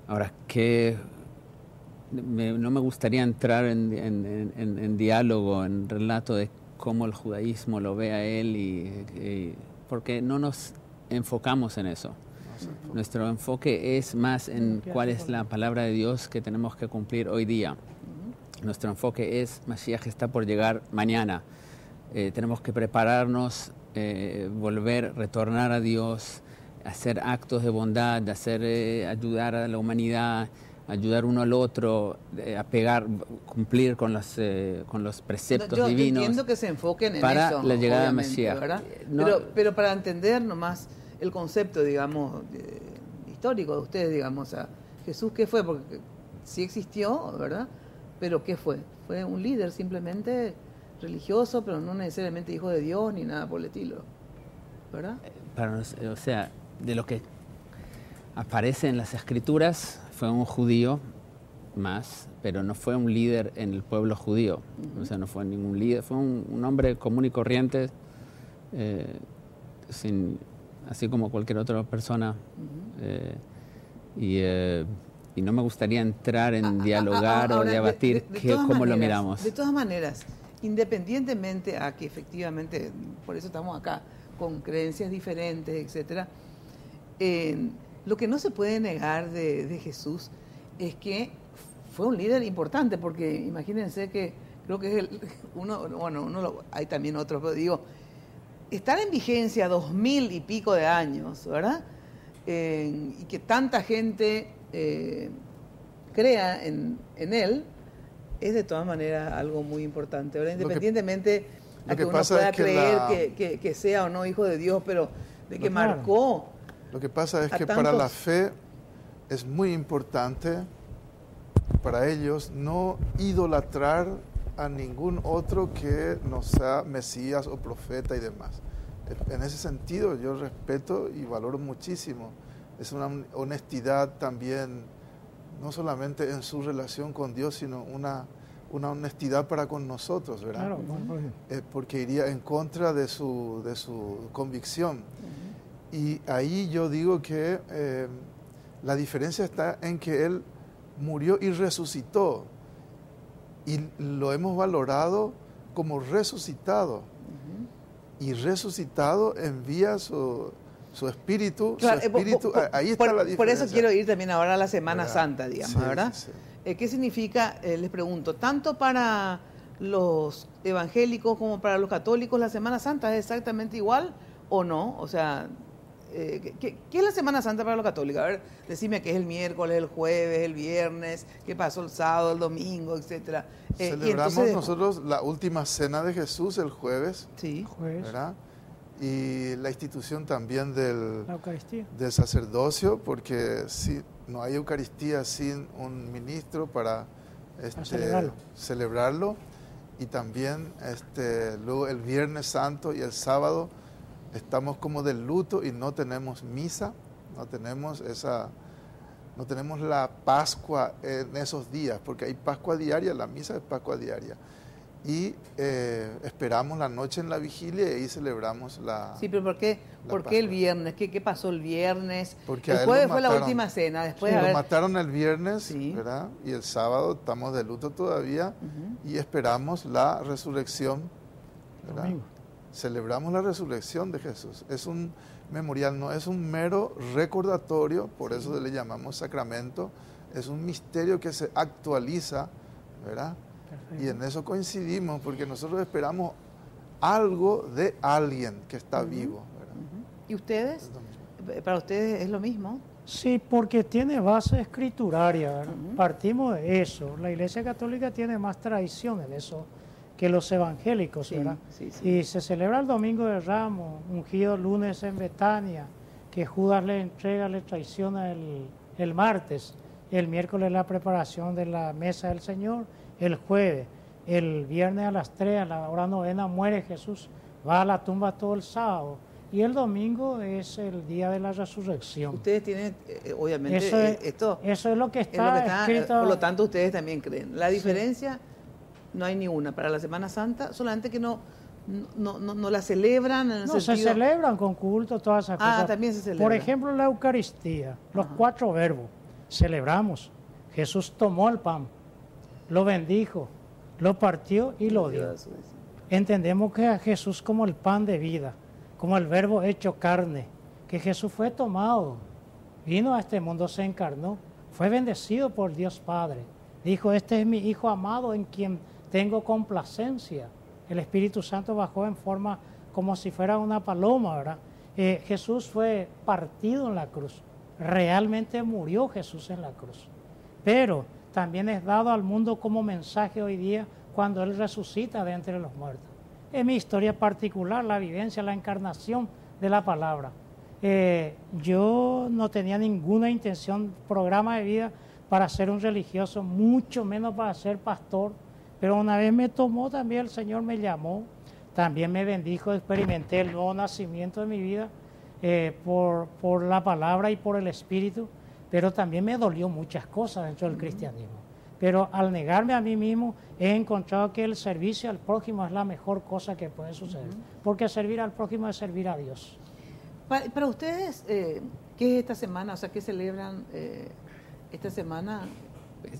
Ahora, que no me gustaría entrar en diálogo, en relato de cómo el judaísmo lo ve a él, porque no nos enfocamos en eso. Nuestro enfoque es más en cuál es la palabra de Dios que tenemos que cumplir hoy día. Nuestro enfoque es, Mashiach está por llegar mañana. Tenemos que prepararnos, retornar a Dios, hacer actos de bondad, ayudar a la humanidad, ayudar uno al otro, cumplir con los preceptos Yo divinos. entiendo que se enfoquen en para eso, la llegada de obviamente, Mashiach. ¿verdad? No- Pero para entender nomás el concepto, digamos, histórico de ustedes, digamos, o sea, Jesús, ¿qué fue? Porque sí existió, ¿verdad? Pero ¿qué fue? Fue un líder simplemente religioso, pero no necesariamente hijo de Dios ni nada por el estilo, ¿verdad? O sea, de lo que aparece en las escrituras, fue un judío más, pero no fue un líder en el pueblo judío. O sea, no fue ningún líder, fue un hombre común y corriente, así como cualquier otra persona. Y no me gustaría entrar en dialogar o debatir cómo lo miramos. De todas maneras, independientemente a que efectivamente, por eso estamos acá, con creencias diferentes, etcétera, lo que no se puede negar de Jesús es que fue un líder importante, porque imagínense que creo que es hay también otros, pero digo, estar en vigencia 2000 y pico de años, ¿verdad? Y que tanta gente crea en él, es de todas maneras algo muy importante, ¿verdad? Independientemente a que uno pueda creer que sea o no hijo de Dios, pero de que marcó. Lo que pasa es que para la fe es muy importante para ellos no idolatrar a ningún otro que no sea Mesías o profeta y demás. En ese sentido yo respeto y valoro muchísimo. Es una honestidad también, no solamente en su relación con Dios, sino una honestidad para con nosotros, ¿verdad? Claro, porque iría en contra de su convicción. Y ahí yo digo que la diferencia está en que Él murió y resucitó. Y lo hemos valorado como resucitado. Y resucitado envía su espíritu. Claro, su espíritu ahí está la diferencia. Por eso quiero ir también ahora a la Semana Santa, digamos, sí, ¿verdad? Sí. ¿Qué significa, les pregunto, tanto para los evangélicos como para los católicos, la Semana Santa es exactamente igual o no? O sea, ¿qué es la Semana Santa para los católicos? A ver, decime qué es el miércoles, el jueves, el viernes, qué pasó el sábado, el domingo, etcétera. Celebramos nosotros la última cena de Jesús el jueves, sí, ¿verdad? Y la institución también del Eucaristía. Sacerdocio, porque si no hay Eucaristía sin un ministro para celebrarlo. Y también luego el Viernes Santo y el sábado estamos como de luto y no tenemos misa, no tenemos la Pascua en esos días, porque hay Pascua diaria, la misa es Pascua diaria. Y esperamos la noche en la vigilia y ahí celebramos la... Sí, pero ¿por qué el viernes? ¿Qué pasó el viernes? Porque el jueves fue la última cena. Después lo mataron el viernes, sí, ¿verdad? Y el sábado estamos de luto todavía y esperamos la resurrección, ¿verdad? Domingo. Celebramos la resurrección de Jesús. Es un memorial, no es un mero recordatorio, por eso le llamamos sacramento. Es un misterio que se actualiza, ¿verdad? Perfecto. Y en eso coincidimos, porque nosotros esperamos algo de alguien que está vivo, ¿verdad? ¿Y ustedes? ¿Para ustedes es lo mismo? Sí, porque tiene base escrituraria, ¿verdad? Partimos de eso. La Iglesia Católica tiene más tradiciones de eso que los evangélicos, ¿verdad? Sí, sí. Y se celebra el Domingo de Ramos, ungido lunes en Betania, que Judas le traiciona el martes, el miércoles la preparación de la mesa del Señor, el jueves, el viernes a las 3, a la hora novena, muere Jesús, va a la tumba todo el sábado, y el domingo es el día de la resurrección. Ustedes tienen, obviamente, eso es lo que está escrito. Por lo tanto, ustedes también creen. La diferencia no hay ni una para la Semana Santa, solamente que no la celebran en el sentido... se celebran con culto, todas esas cosas. También se celebra. Por ejemplo, la Eucaristía, los 4 verbos, celebramos. Jesús tomó el pan, lo bendijo, lo partió y lo dio. Entendemos que a Jesús como el pan de vida, como el verbo hecho carne, que Jesús fue tomado, vino a este mundo, se encarnó, fue bendecido por Dios Padre. Dijo, este es mi Hijo amado en quien tengo complacencia. El Espíritu Santo bajó en forma como si fuera una paloma, ¿verdad? Jesús fue partido en la cruz. Realmente murió Jesús en la cruz. Pero también es dado al mundo como mensaje hoy día cuando Él resucita de entre los muertos. Es mi historia particular, la vivencia, la encarnación de la palabra. Yo no tenía ninguna intención, programa de vida para ser un religioso, mucho menos para ser pastor, Pero una vez me tomó también, el Señor me llamó, también me bendijo, experimenté el nuevo nacimiento de mi vida por la palabra y por el Espíritu, pero también me dolió muchas cosas dentro del cristianismo. Pero al negarme a mí mismo, he encontrado que el servicio al prójimo es la mejor cosa que puede suceder, porque servir al prójimo es servir a Dios. Para ustedes, ¿qué es esta semana? O sea, ¿qué celebran esta semana?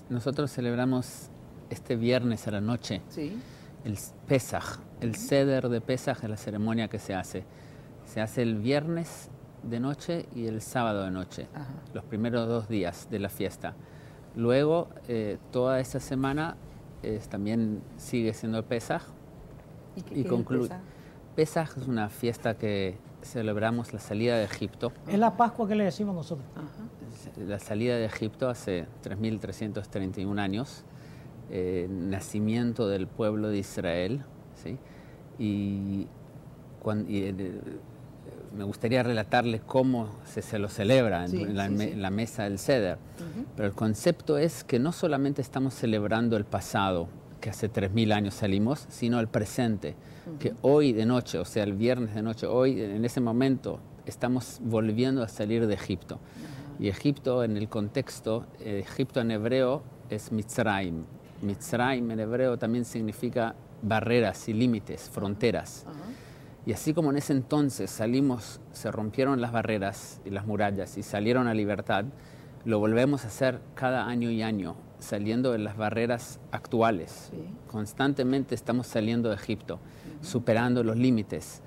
Nosotros celebramos este viernes a la noche, Sí. el Pesaj, el Seder de Pesaj es la ceremonia que se hace. Se hace el viernes de noche y el sábado de noche, Ajá. los primeros 2 días de la fiesta. Luego, toda esa semana también sigue siendo el Pesaj ¿Y qué es concluye. Pesaj? Pesaj es una fiesta que celebramos la salida de Egipto. Es la Pascua que le decimos nosotros. Ajá. La salida de Egipto hace 3.331 años, nacimiento del pueblo de Israel, ¿sí? Me gustaría relatarles cómo se lo celebra Sí, en sí. la mesa del Seder. Pero el concepto es que no solamente estamos celebrando el pasado, que hace 3.000 años salimos, sino el presente, que hoy de noche, o sea, el viernes de noche, hoy en ese momento estamos volviendo a salir de Egipto. Y Egipto en el contexto, Egipto en hebreo es Mitzrayim. Mitzrayim en hebreo también significa barreras y límites, fronteras. Ajá. Y así como en ese entonces se rompieron las barreras y las murallas y salieron a libertad, lo volvemos a hacer cada año y año, saliendo de las barreras actuales. Sí. Constantemente estamos saliendo de Egipto, superando los límites.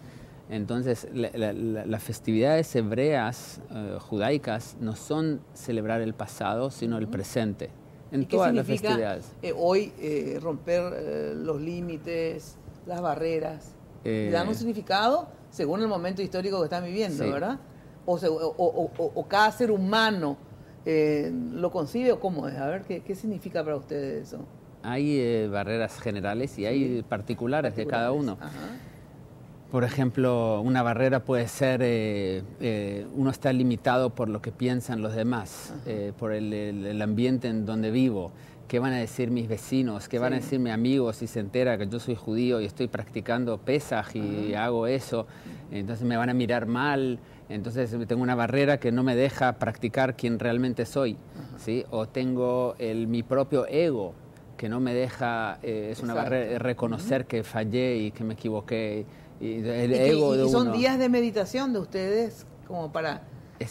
Entonces, las festividades hebreas, judaicas, no son celebrar el pasado, sino el presente, en ¿Y qué todas las significa festividades. Hoy romper los límites, las barreras? ¿Le dan un significado según el momento histórico que están viviendo, Sí. verdad? O cada ser humano lo concibe o cómo es. A ver, ¿qué significa para ustedes eso? Hay barreras generales y hay particulares de cada uno. Ajá. Por ejemplo, una barrera puede ser, uno está limitado por lo que piensan los demás, por el ambiente en donde vivo. ¿Qué van a decir mis vecinos? ¿Qué van a decir mis amigos si se entera que yo soy judío y estoy practicando Pesaj y hago eso? Entonces me van a mirar mal. Entonces tengo una barrera que no me deja practicar quien realmente soy, ¿sí? O tengo mi propio ego que no me deja, es una barrera, reconocer que fallé y que me equivoqué. Y el ego de y son uno. días de meditación de ustedes como para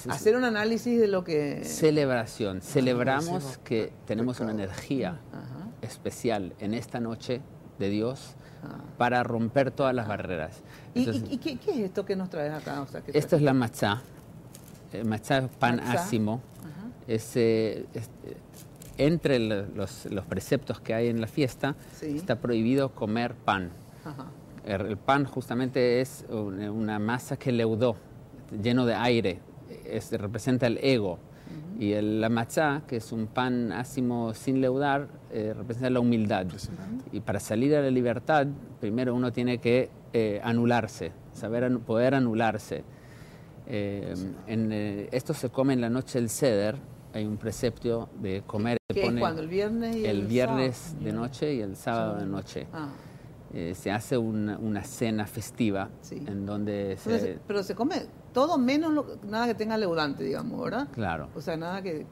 hacer un análisis de lo que... Celebración. Celebramos que tenemos una energía Ajá. especial en esta noche de Dios para romper todas las barreras. Entonces, ¿Y qué es esto que nos traes acá? O sea, ¿qué esto es la matzá. Matzá es pan Matzá. ácimo. Ajá. Entre los preceptos que hay en la fiesta, Sí. está prohibido comer pan. Ajá. El pan justamente es una masa que leudó, lleno de aire, representa el ego. Y la matzá, que es un pan ácimo sin leudar, representa la humildad. Y para salir a la libertad, primero uno tiene que anularse, poder anularse. Esto se come en la noche del Seder. Hay un precepto de comer. ¿Qué es cuando? ¿El viernes y el viernes sábado? de noche y el sábado de noche. Ah. Se hace una cena festiva Sí. en donde Pero se come todo menos nada que tenga leudante, digamos, ¿verdad? Claro. O sea, nada que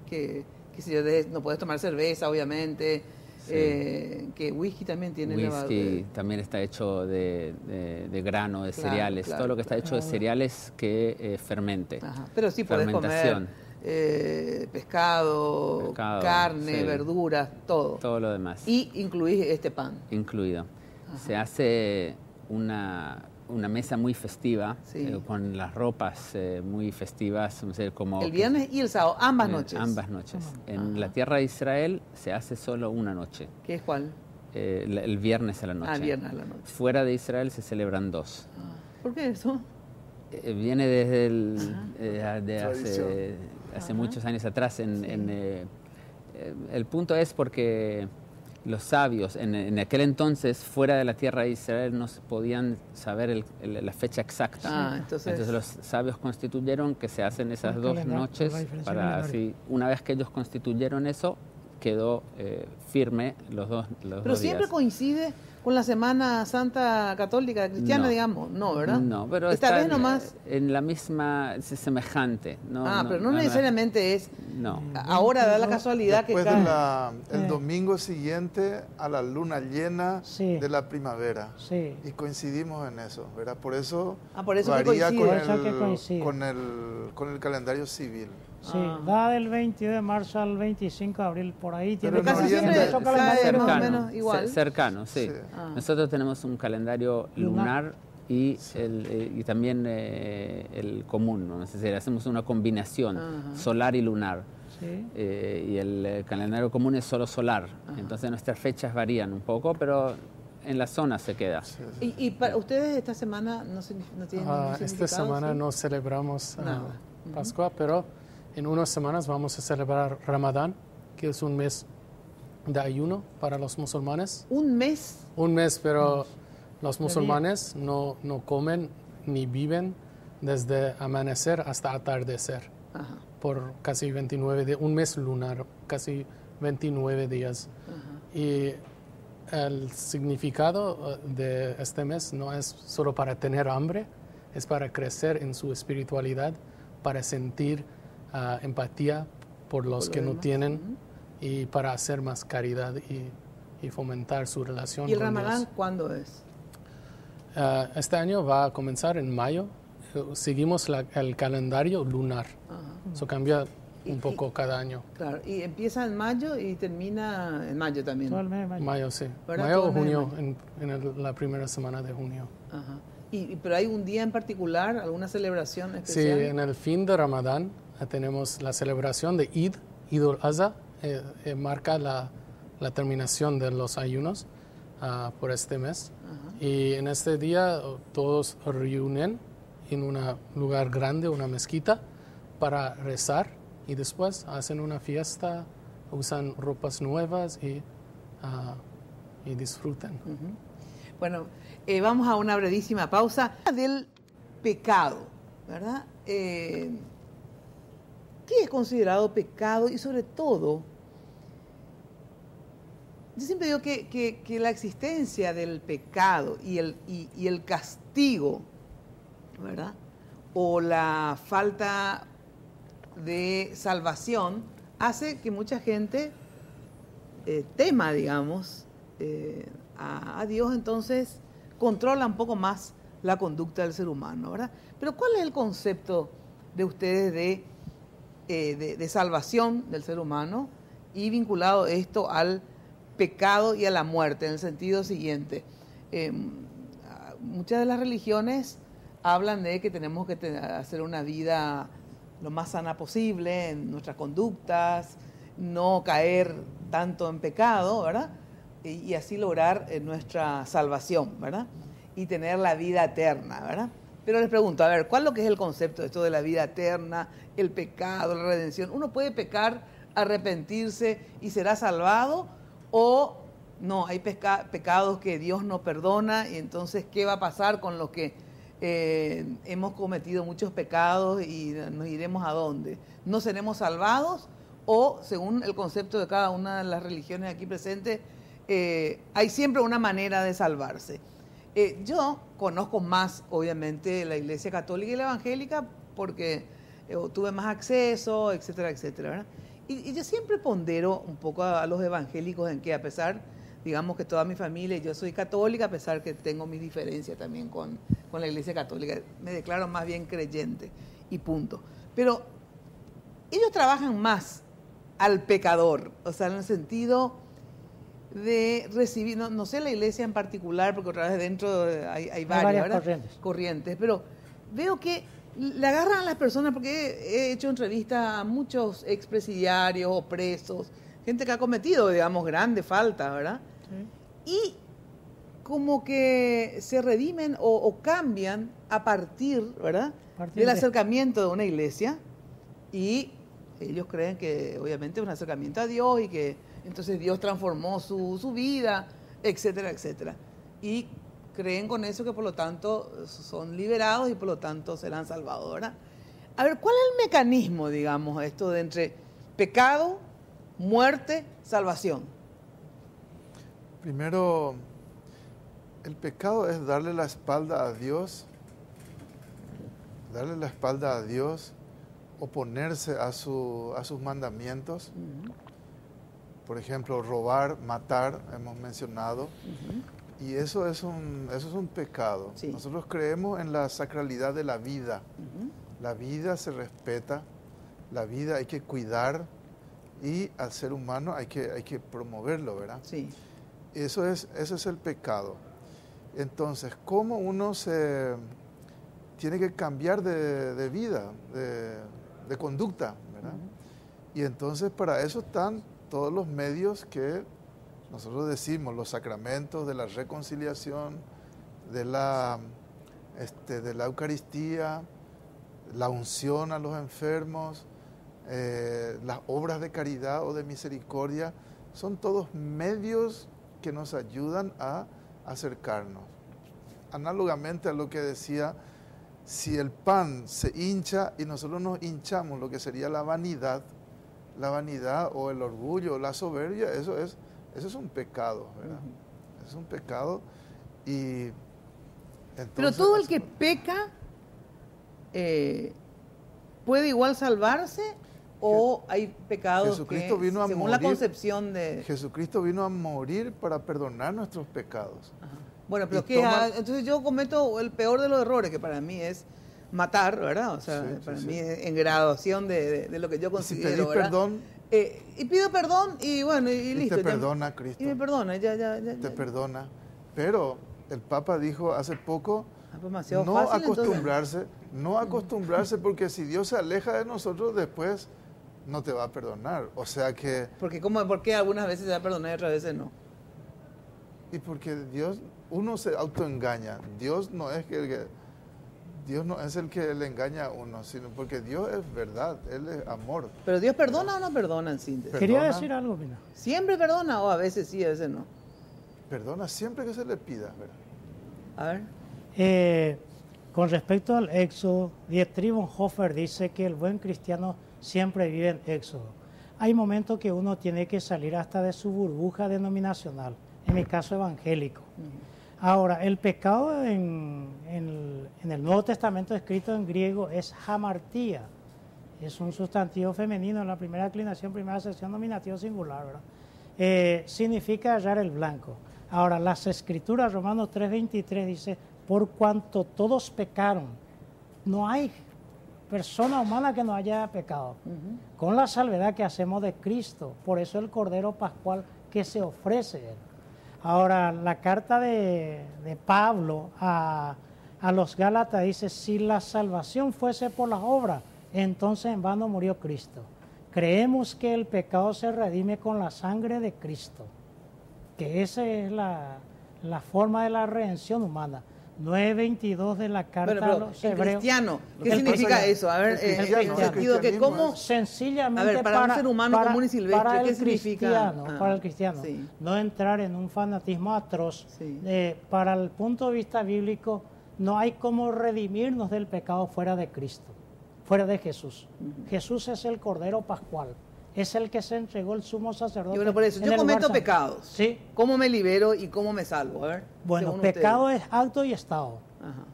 no puedes tomar cerveza, obviamente. Sí. Que whisky también tiene whisky también está hecho de grano, de Claro, cereales. claro, Todo lo que está hecho de claro. cereales que fermente. Ajá. Pero sí puedes Fermentación. comer pescado, carne, sí. verduras, todo. Todo lo demás. Y incluís este pan. Incluido. Se hace una mesa muy festiva, Sí. con las ropas muy festivas, no sé, como El viernes y el sábado, ambas noches. Ambas noches. En la tierra de Israel se hace solo una noche, ¿Qué es cuál? el viernes a la noche. Ah, viernes a la noche. Fuera de Israel se celebran 2. ¿Por qué eso? Viene desde Tradición. hace muchos años atrás. El punto es porque los sabios, en aquel entonces, fuera de la tierra de Israel, no se podían saber la fecha exacta. Ah, entonces los sabios constituyeron que se hacen esas Por 2 calendario, noches, por la diferencia para calendario. así, una vez que ellos constituyeron eso, quedó firme los dos Pero siempre días. coincide con la Semana Santa Católica Cristiana, No. digamos, ¿no, verdad? No, pero esta está vez nomás. en la misma, es semejante. Pero no necesariamente es. No. Ahora da la casualidad Después que cae. el domingo siguiente a la luna llena Sí. de la primavera. Sí. Y coincidimos en eso, ¿verdad? Por eso, Por eso que varía coincide. Por eso que coincide. con el calendario civil. Sí, va del 22 de marzo al 25 de abril, por ahí. Pero Tiene casi tiene siempre otro cae calendario. más o menos igual. Cercano, sí. Sí. Nosotros tenemos un calendario lunar y, y también el común, ¿no? Es decir, hacemos una combinación solar y lunar. Sí. Y el calendario común es solo solar. Entonces nuestras fechas varían un poco, pero en la zona se queda. ¿Y para ustedes esta semana no tienen ningún significado? Esta semana ¿sí? no celebramos Nada. Pascua, pero en unas semanas vamos a celebrar Ramadán, que es un mes de ayuno para los musulmanes. ¿Un mes? Un mes, pero los musulmanes no comen ni viven desde amanecer hasta atardecer Ajá. por casi 29 días, un mes lunar, casi 29 días. Y el significado de este mes no es solo para tener hambre, es para crecer en su espiritualidad, para sentir empatía por los que no tienen y para hacer más caridad y fomentar su relación ¿Y el con Ramadán Dios. cuándo es? Este año va a comenzar en mayo. Seguimos el calendario lunar. Eso cambia un poco cada año. Claro, y empieza en mayo y termina en mayo también. Todo el mes de mayo. Mayo, sí. ¿Verdad? Mayo Todo o el mes de junio, mayo. en la primera semana de junio. Ajá. ¿Pero hay un día en particular, alguna celebración Sí, especial? en el fin de Ramadán tenemos la celebración de Eid al-Adha, marca la terminación de los ayunos por este mes. Y en este día todos reúnen en un lugar grande, una mezquita, para rezar y después hacen una fiesta, usan ropas nuevas y disfrutan. Bueno, vamos a una brevísima pausa del pecado, ¿verdad? ¿Qué es considerado pecado? Y sobre todo, yo siempre digo que la existencia del pecado y el castigo, ¿verdad? O la falta de salvación hace que mucha gente tema, digamos, a Dios, entonces controla un poco más la conducta del ser humano, ¿verdad? Pero ¿cuál es el concepto de ustedes de salvación del ser humano y vinculado esto al pecado y a la muerte, en el sentido siguiente? Muchas de las religiones hablan de que tenemos que hacer una vida lo más sana posible en nuestras conductas, no caer tanto en pecado, ¿verdad? Y así lograr nuestra salvación, ¿verdad? Y tener la vida eterna, ¿verdad? Pero les pregunto, a ver, ¿cuál es lo que es el concepto de esto de la vida eterna, el pecado, la redención? ¿Uno puede pecar, arrepentirse y será salvado? ¿O no, hay pecados que Dios no perdona y entonces qué va a pasar con los que hemos cometido muchos pecados y nos iremos a dónde? ¿No seremos salvados? O, según el concepto de cada una de las religiones aquí presentes, hay siempre una manera de salvarse. Yo conozco más, obviamente, la Iglesia Católica y la Evangélica porque tuve más acceso, etcétera, etcétera, ¿verdad? Y yo siempre pondero un poco a los evangélicos en que, a pesar, digamos que toda mi familia, yo soy católica, a pesar que tengo mis diferencias también con la Iglesia Católica, me declaro más bien creyente y punto. Pero ellos trabajan más al pecador, o sea, en el sentido de recibir, no sé la iglesia en particular, porque otra vez dentro hay varias ¿verdad? Corrientes, pero veo que le agarran a las personas, porque he hecho entrevistas a muchos expresidiarios o presos, gente que ha cometido, digamos, grandes faltas, ¿verdad? Sí. Y como que se redimen o cambian a partir, ¿verdad? Del acercamiento de una iglesia, y ellos creen que obviamente es un acercamiento a Dios y que entonces Dios transformó su vida, etcétera, etcétera. Y creen con eso que por lo tanto son liberados y por lo tanto serán salvados, ¿verdad? A ver, ¿cuál es el mecanismo, digamos, esto de entre pecado, muerte, salvación? Primero, el pecado es darle la espalda a Dios, oponerse a sus mandamientos. Por ejemplo, robar, matar, hemos mencionado. Y eso es un pecado. Sí. Nosotros creemos en la sacralidad de la vida. La vida se respeta, la vida hay que cuidar y al ser humano hay que promoverlo, ¿verdad? Sí. Ese es el pecado. Entonces, ¿cómo uno se tiene que cambiar de vida, de conducta, ¿verdad? Y entonces para eso están todos los medios que nosotros decimos, los sacramentos de la reconciliación, de la Eucaristía, la unción a los enfermos, las obras de caridad o de misericordia, son todos medios que nos ayudan a acercarnos. Análogamente a lo que decía, si el pan se hincha y nosotros nos hinchamos, lo que sería la vanidad o el orgullo, la soberbia, eso es un pecado, ¿verdad? Es un pecado y entonces, pero todo el que peca puede igual salvarse, o hay pecados Jesucristo que, vino a según morir, la concepción de... Jesucristo vino a morir para perdonar nuestros pecados. Ajá. Bueno, pero entonces yo cometo el peor de los errores, que para mí es matar, ¿verdad? O sea, para mí es en graduación de lo que yo considero, si pedís ¿verdad? perdón, y pido perdón y bueno, y listo. te perdona Cristo. Y me perdona, ya. Te perdona. Pero el Papa dijo hace poco, demasiado no fácil, acostumbrarse, porque si Dios se aleja de nosotros después no te va a perdonar. O sea que... ¿Por qué algunas veces se va a perdonar y otras veces no? Y porque uno se autoengaña. Dios no es el que le engaña a uno, sino porque Dios es verdad, Él es amor. ¿Pero Dios perdona o no perdona en síntesis? Quería decir algo, Pina. ¿Siempre perdona o a veces sí, a veces no? Perdona siempre que se le pida, ¿verdad? A ver. Con respecto al éxodo, Dietrich Bonhoeffer dice que el buen cristiano siempre vive en éxodo. Hay momentos que uno tiene que salir hasta de su burbuja denominacional, en mi caso evangélico. Ahora, el pecado en el Nuevo Testamento escrito en griego es hamartía. Es un sustantivo femenino en la primera declinación, primera sección, nominativo singular, ¿verdad? Significa hallar el blanco. Ahora, las Escrituras, Romanos 3:23 dice, por cuanto todos pecaron, no hay persona humana que no haya pecado, con la salvedad que hacemos de Cristo. Por eso el Cordero Pascual que se ofrece Él. Ahora, la carta de Pablo a los Gálatas dice, si la salvación fuese por las obras, entonces en vano murió Cristo. Creemos que el pecado se redime con la sangre de Cristo, que esa es la forma de la redención humana. 9:22 de la carta a los hebreos. Cristiano, ¿qué significa eso? A ver, en el sentido que cómo... Sencillamente, a ver, para un ser humano común y silvestre, ¿qué significa? Para el cristiano, sí. No entrar en un fanatismo atroz. Sí. Para el punto de vista bíblico, no hay como redimirnos del pecado fuera de Cristo, fuera de Jesús. Jesús es el Cordero Pascual. Es el que se entregó el sumo sacerdote. Y bueno, por eso, yo cometo pecados. ¿Sí? ¿Cómo me libero y cómo me salvo? A ver. Bueno, pecado es acto y estado. Ajá.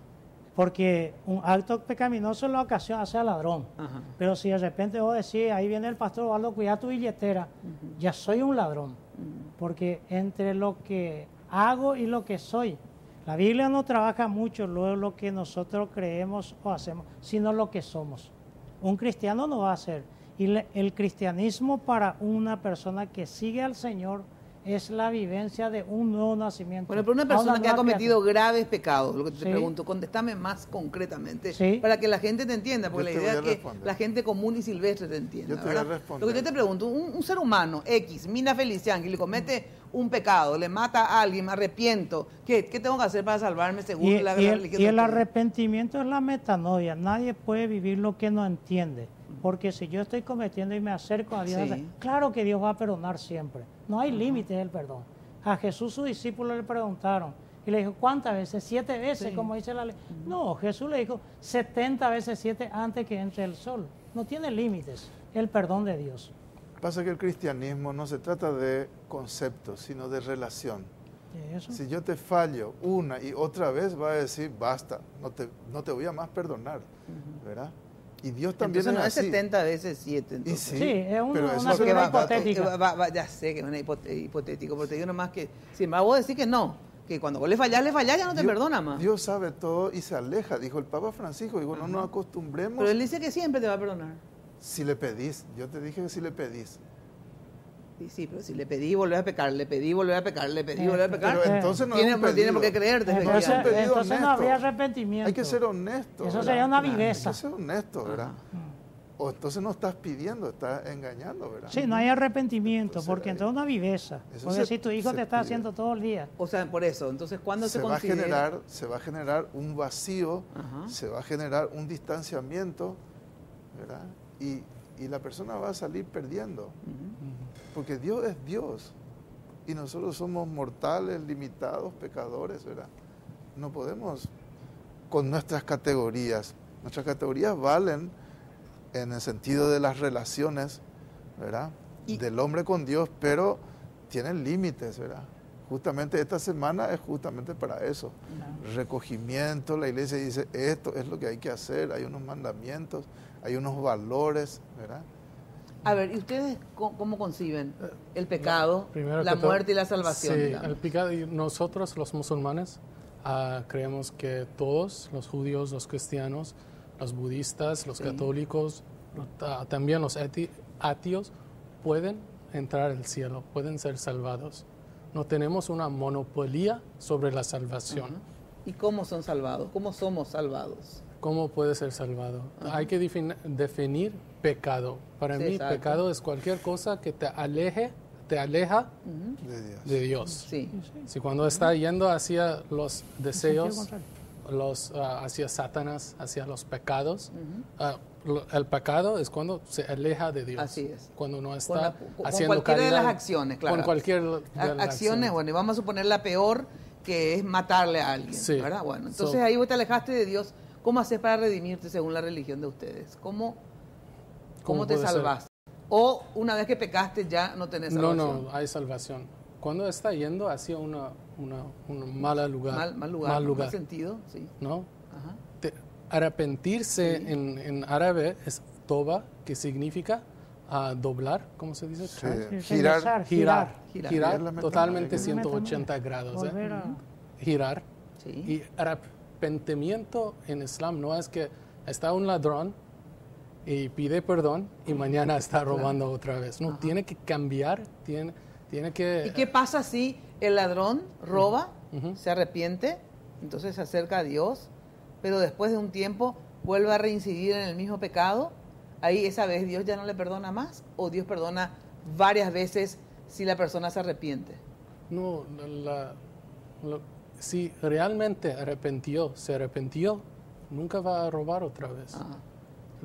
Porque un acto pecaminoso en la ocasión hace al ladrón. Ajá. Pero si de repente vos decís, ahí viene el pastor Osvaldo, cuida tu billetera, ya soy un ladrón. Porque entre lo que hago y lo que soy, la Biblia no trabaja mucho luego lo que nosotros creemos o hacemos, sino lo que somos. Un cristiano no va a hacer. Y el cristianismo para una persona que sigue al Señor es la vivencia de un nuevo nacimiento. Bueno, pero una persona que ha cometido graves pecados, lo que te pregunto, contéstame más concretamente, para que la gente te entienda, porque la idea es que la gente común y silvestre te entienda. Yo te voy a responder. Lo que yo te pregunto, un ser humano, X, Mina Felicián, que le comete un pecado, le mata a alguien, me arrepiento, ¿qué tengo que hacer para salvarme según la religión? Y el arrepentimiento es la metanoia. Nadie puede vivir lo que no entiende. Porque si yo estoy cometiendo y me acerco a Dios, claro que Dios va a perdonar siempre. No hay límites del perdón. A Jesús sus discípulos le preguntaron y le dijo, ¿cuántas veces? 7 veces, como dice la ley. No, Jesús le dijo 70 veces 7 antes que entre el sol. No tiene límites el perdón de Dios. Pasa que el cristianismo no se trata de conceptos, sino de relación. ¿Y eso? Si yo te fallo una y otra vez, va a decir, basta, no te voy a más perdonar, ¿verdad? Y Dios también Entonces no es así. 70 veces 7. Y Entonces. Sí, es pero eso una es lo que figura va- hipotética. Ya sé que es una hipotético, pero te digo nomás que, si me voy a decir que no, que cuando vos le fallás, ya no te perdona más. Dios sabe todo y se aleja, dijo el Papa Francisco, dijo, no nos acostumbremos. Pero él dice que siempre te va a perdonar. Si le pedís, yo te dije que si le pedís. Sí, pero si le pedí volver a pecar, le pedí volver a pecar, le pedí volver a pecar. Pero entonces no es tiene, un pero tiene por qué pedido. creerte. No es un Entonces, pedido entonces no honesto. habría arrepentimiento. Hay que ser honesto. Eso ¿verdad? sería una Hay viveza. que ser honesto, ¿verdad? O entonces no estás pidiendo, estás engañando, ¿verdad? Sí, no hay arrepentimiento, Entonces, porque entonces una viveza. eso Porque se- si tu hijo se te está pide. haciendo todo el día. O sea, por eso. Entonces, ¿cuándo se se va considera? a generar un vacío, Ajá. se va a generar un distanciamiento, ¿verdad? Y la persona va a salir perdiendo. Porque Dios es Dios. Y nosotros somos mortales, limitados, pecadores, ¿verdad? No podemos con nuestras categorías. Nuestras categorías valen en el sentido de las relaciones, ¿verdad? Y- Del hombre con Dios, pero tienen límites, ¿verdad? Justamente esta semana es justamente para eso. Recogimiento, la iglesia dice, esto es lo que hay que hacer, hay unos mandamientos, hay unos valores, ¿verdad? A ver, ¿y ustedes cómo conciben el pecado, Primero la que todo, muerte y la salvación? Sí, digamos? el pecado. Y nosotros, los musulmanes, creemos que todos, los judíos, los cristianos, los budistas, los Sí. católicos, también los ateos, pueden entrar al cielo, pueden ser salvados. No tenemos una monopolio sobre la salvación. Ajá. ¿Y cómo son salvados? ¿Cómo somos salvados? ¿Cómo puede ser salvado? Hay que definir pecado. Para Sí, mí, exacto. pecado es cualquier cosa que te aleja De Dios. de Dios. Sí. Si cuando está yendo hacia los deseos, contrario. hacia Satanás, hacia los pecados, el pecado es cuando se aleja de Dios. Así es. Cuando no Con está con haciendo cualquiera de caridad. las acciones, claro. Con cualquier de las acciones, bueno, y vamos a suponer la peor, que es matarle a alguien, Sí. ¿verdad? Bueno, entonces So- ahí vos te alejaste de Dios. ¿Cómo haces para redimirte según la religión de ustedes? ¿Cómo te puede ser? salvaste? O una vez que pecaste ya no tenés No, salvación. no, hay salvación. Cuando está yendo hacia un mal lugar. Mal lugar, Mal ¿no? lugar, Mal sentido, sí. ¿no? Ajá. Arrepentirse Sí. en árabe es toba, que significa doblar, ¿cómo se dice? Sí. Sí, Girar. enderezar, Girar. Girar. Girar La totalmente metodología. 180 grados. Volver a- Girar. Sí. Y arrepentimiento en Islam no es que está un ladrón y pide perdón y mañana está robando otra vez. No, tiene que cambiar, tiene que... ¿Y qué pasa si el ladrón roba, se arrepiente, entonces se acerca a Dios, pero después de un tiempo vuelve a reincidir en el mismo pecado? Ahí esa vez Dios ya no le perdona más, o Dios perdona varias veces si la persona se arrepiente. No, si realmente se arrepintió, nunca va a robar otra vez. Ah,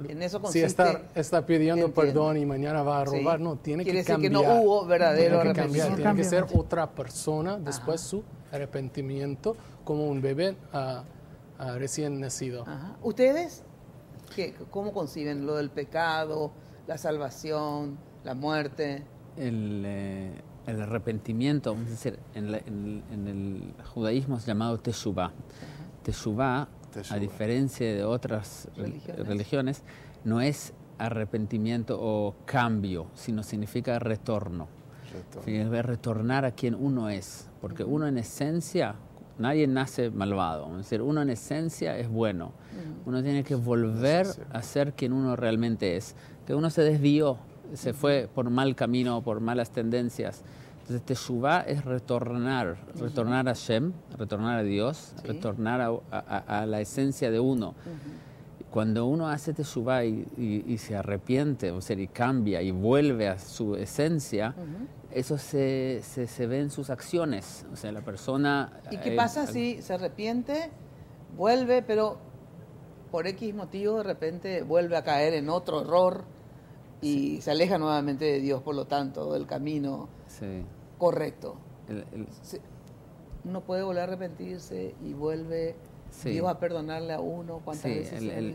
en eso Si consiste. está pidiendo Entiendo. perdón y mañana va a robar, Sí. no, tiene Quiere que decir cambiar. que no hubo verdadero Tiene que cambiar, arrepentimiento. tiene que ser Cambio. otra persona después su arrepentimiento, como un bebé recién nacido. Ajá. ¿Ustedes cómo conciben lo del pecado, la salvación, la muerte? El arrepentimiento, vamos a decir, en el judaísmo es llamado teshuvah. Teshuvah, a diferencia de otras religiones, no es arrepentimiento o cambio, sino significa retorno. Significa retornar a quien uno es, porque uno en esencia, nadie nace malvado, vamos a decir, uno en esencia es bueno. Uno tiene que volver a ser quien uno realmente es. Que uno se desvió, se fue por mal camino, por malas tendencias. Entonces, Teshuvah es retornar a Shem, retornar a Dios, Sí. retornar a la esencia de uno. Cuando uno hace Teshuvah y se arrepiente, o sea, y cambia y vuelve a su esencia, eso se ve en sus acciones. O sea, la persona... ¿Y qué pasa si se arrepiente, vuelve, pero por X motivo de repente vuelve a caer en otro error y se aleja nuevamente de Dios, por lo tanto, del camino Sí. correcto? El- Uno puede volver a arrepentirse y vuelve Sí. Dios a perdonarle a uno. ¿Cuántas Sí, veces? se hace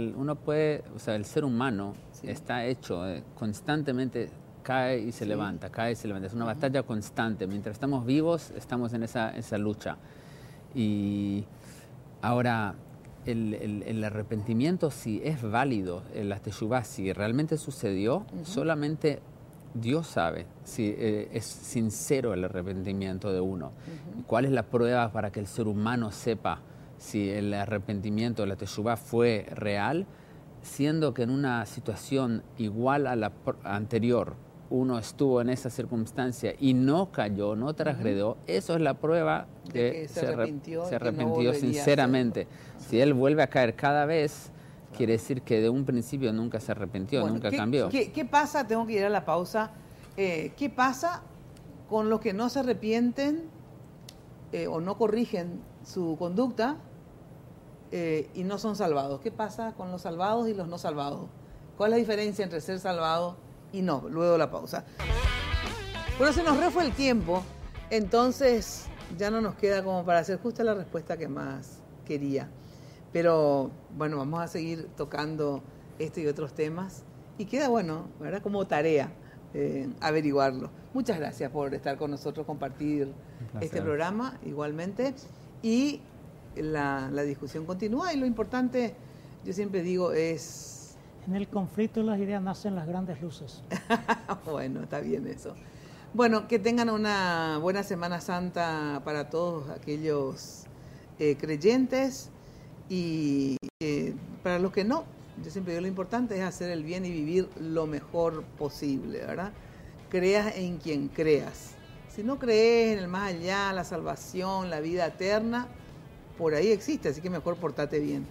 eso? uno puede, o sea, el ser humano Sí. está hecho constantemente, cae y se levanta, cae y se levanta. Es una batalla constante. Mientras estamos vivos, estamos en esa lucha. Y ahora, el arrepentimiento, si es válido, la teshuvá, si realmente sucedió, solamente Dios sabe si es sincero el arrepentimiento de uno. ¿Cuál es la prueba para que el ser humano sepa si el arrepentimiento, la teshuvá fue real? Siendo que en una situación igual a la anterior, uno estuvo en esa circunstancia y no cayó, no transgredió, eso es la prueba que se arrepintió sinceramente. Si él vuelve a caer cada vez, quiere decir que de un principio nunca se arrepintió, nunca cambió. ¿Qué pasa? Tengo que ir a la pausa. ¿Qué pasa con los que no se arrepienten o no corrigen su conducta y no son salvados? ¿Qué pasa con los salvados y los no salvados? ¿Cuál es la diferencia entre ser salvado y no? Luego de la pausa. Bueno, se nos fue el tiempo, entonces ya no nos queda como para hacer justa la respuesta que más quería. Pero bueno, vamos a seguir tocando este y otros temas. Y queda, bueno, ¿verdad?, como tarea averiguarlo. Muchas gracias por estar con nosotros, compartir este programa igualmente. Y la discusión continúa y lo importante, yo siempre digo, es... En el conflicto de las ideas nacen las grandes luces. Bueno, está bien eso. Bueno, que tengan una buena Semana Santa para todos aquellos creyentes. Y para los que no, yo siempre digo, lo importante es hacer el bien y vivir lo mejor posible, ¿verdad? Creas en quien creas. Si no crees en el más allá, la salvación, la vida eterna, por ahí existe, así que mejor portate bien.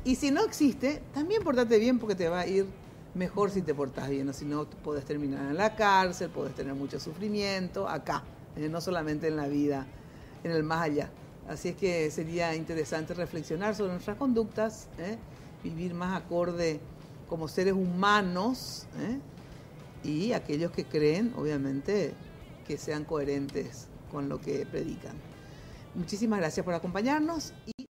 Y si no existe, también portate bien porque te va a ir mejor si te portas bien, o si no, podés terminar en la cárcel, podés tener mucho sufrimiento, acá, no solamente en la vida, en el más allá. Así es que sería interesante reflexionar sobre nuestras conductas, vivir más acorde como seres humanos, y aquellos que creen, obviamente, que sean coherentes con lo que predican. Muchísimas gracias por acompañarnos.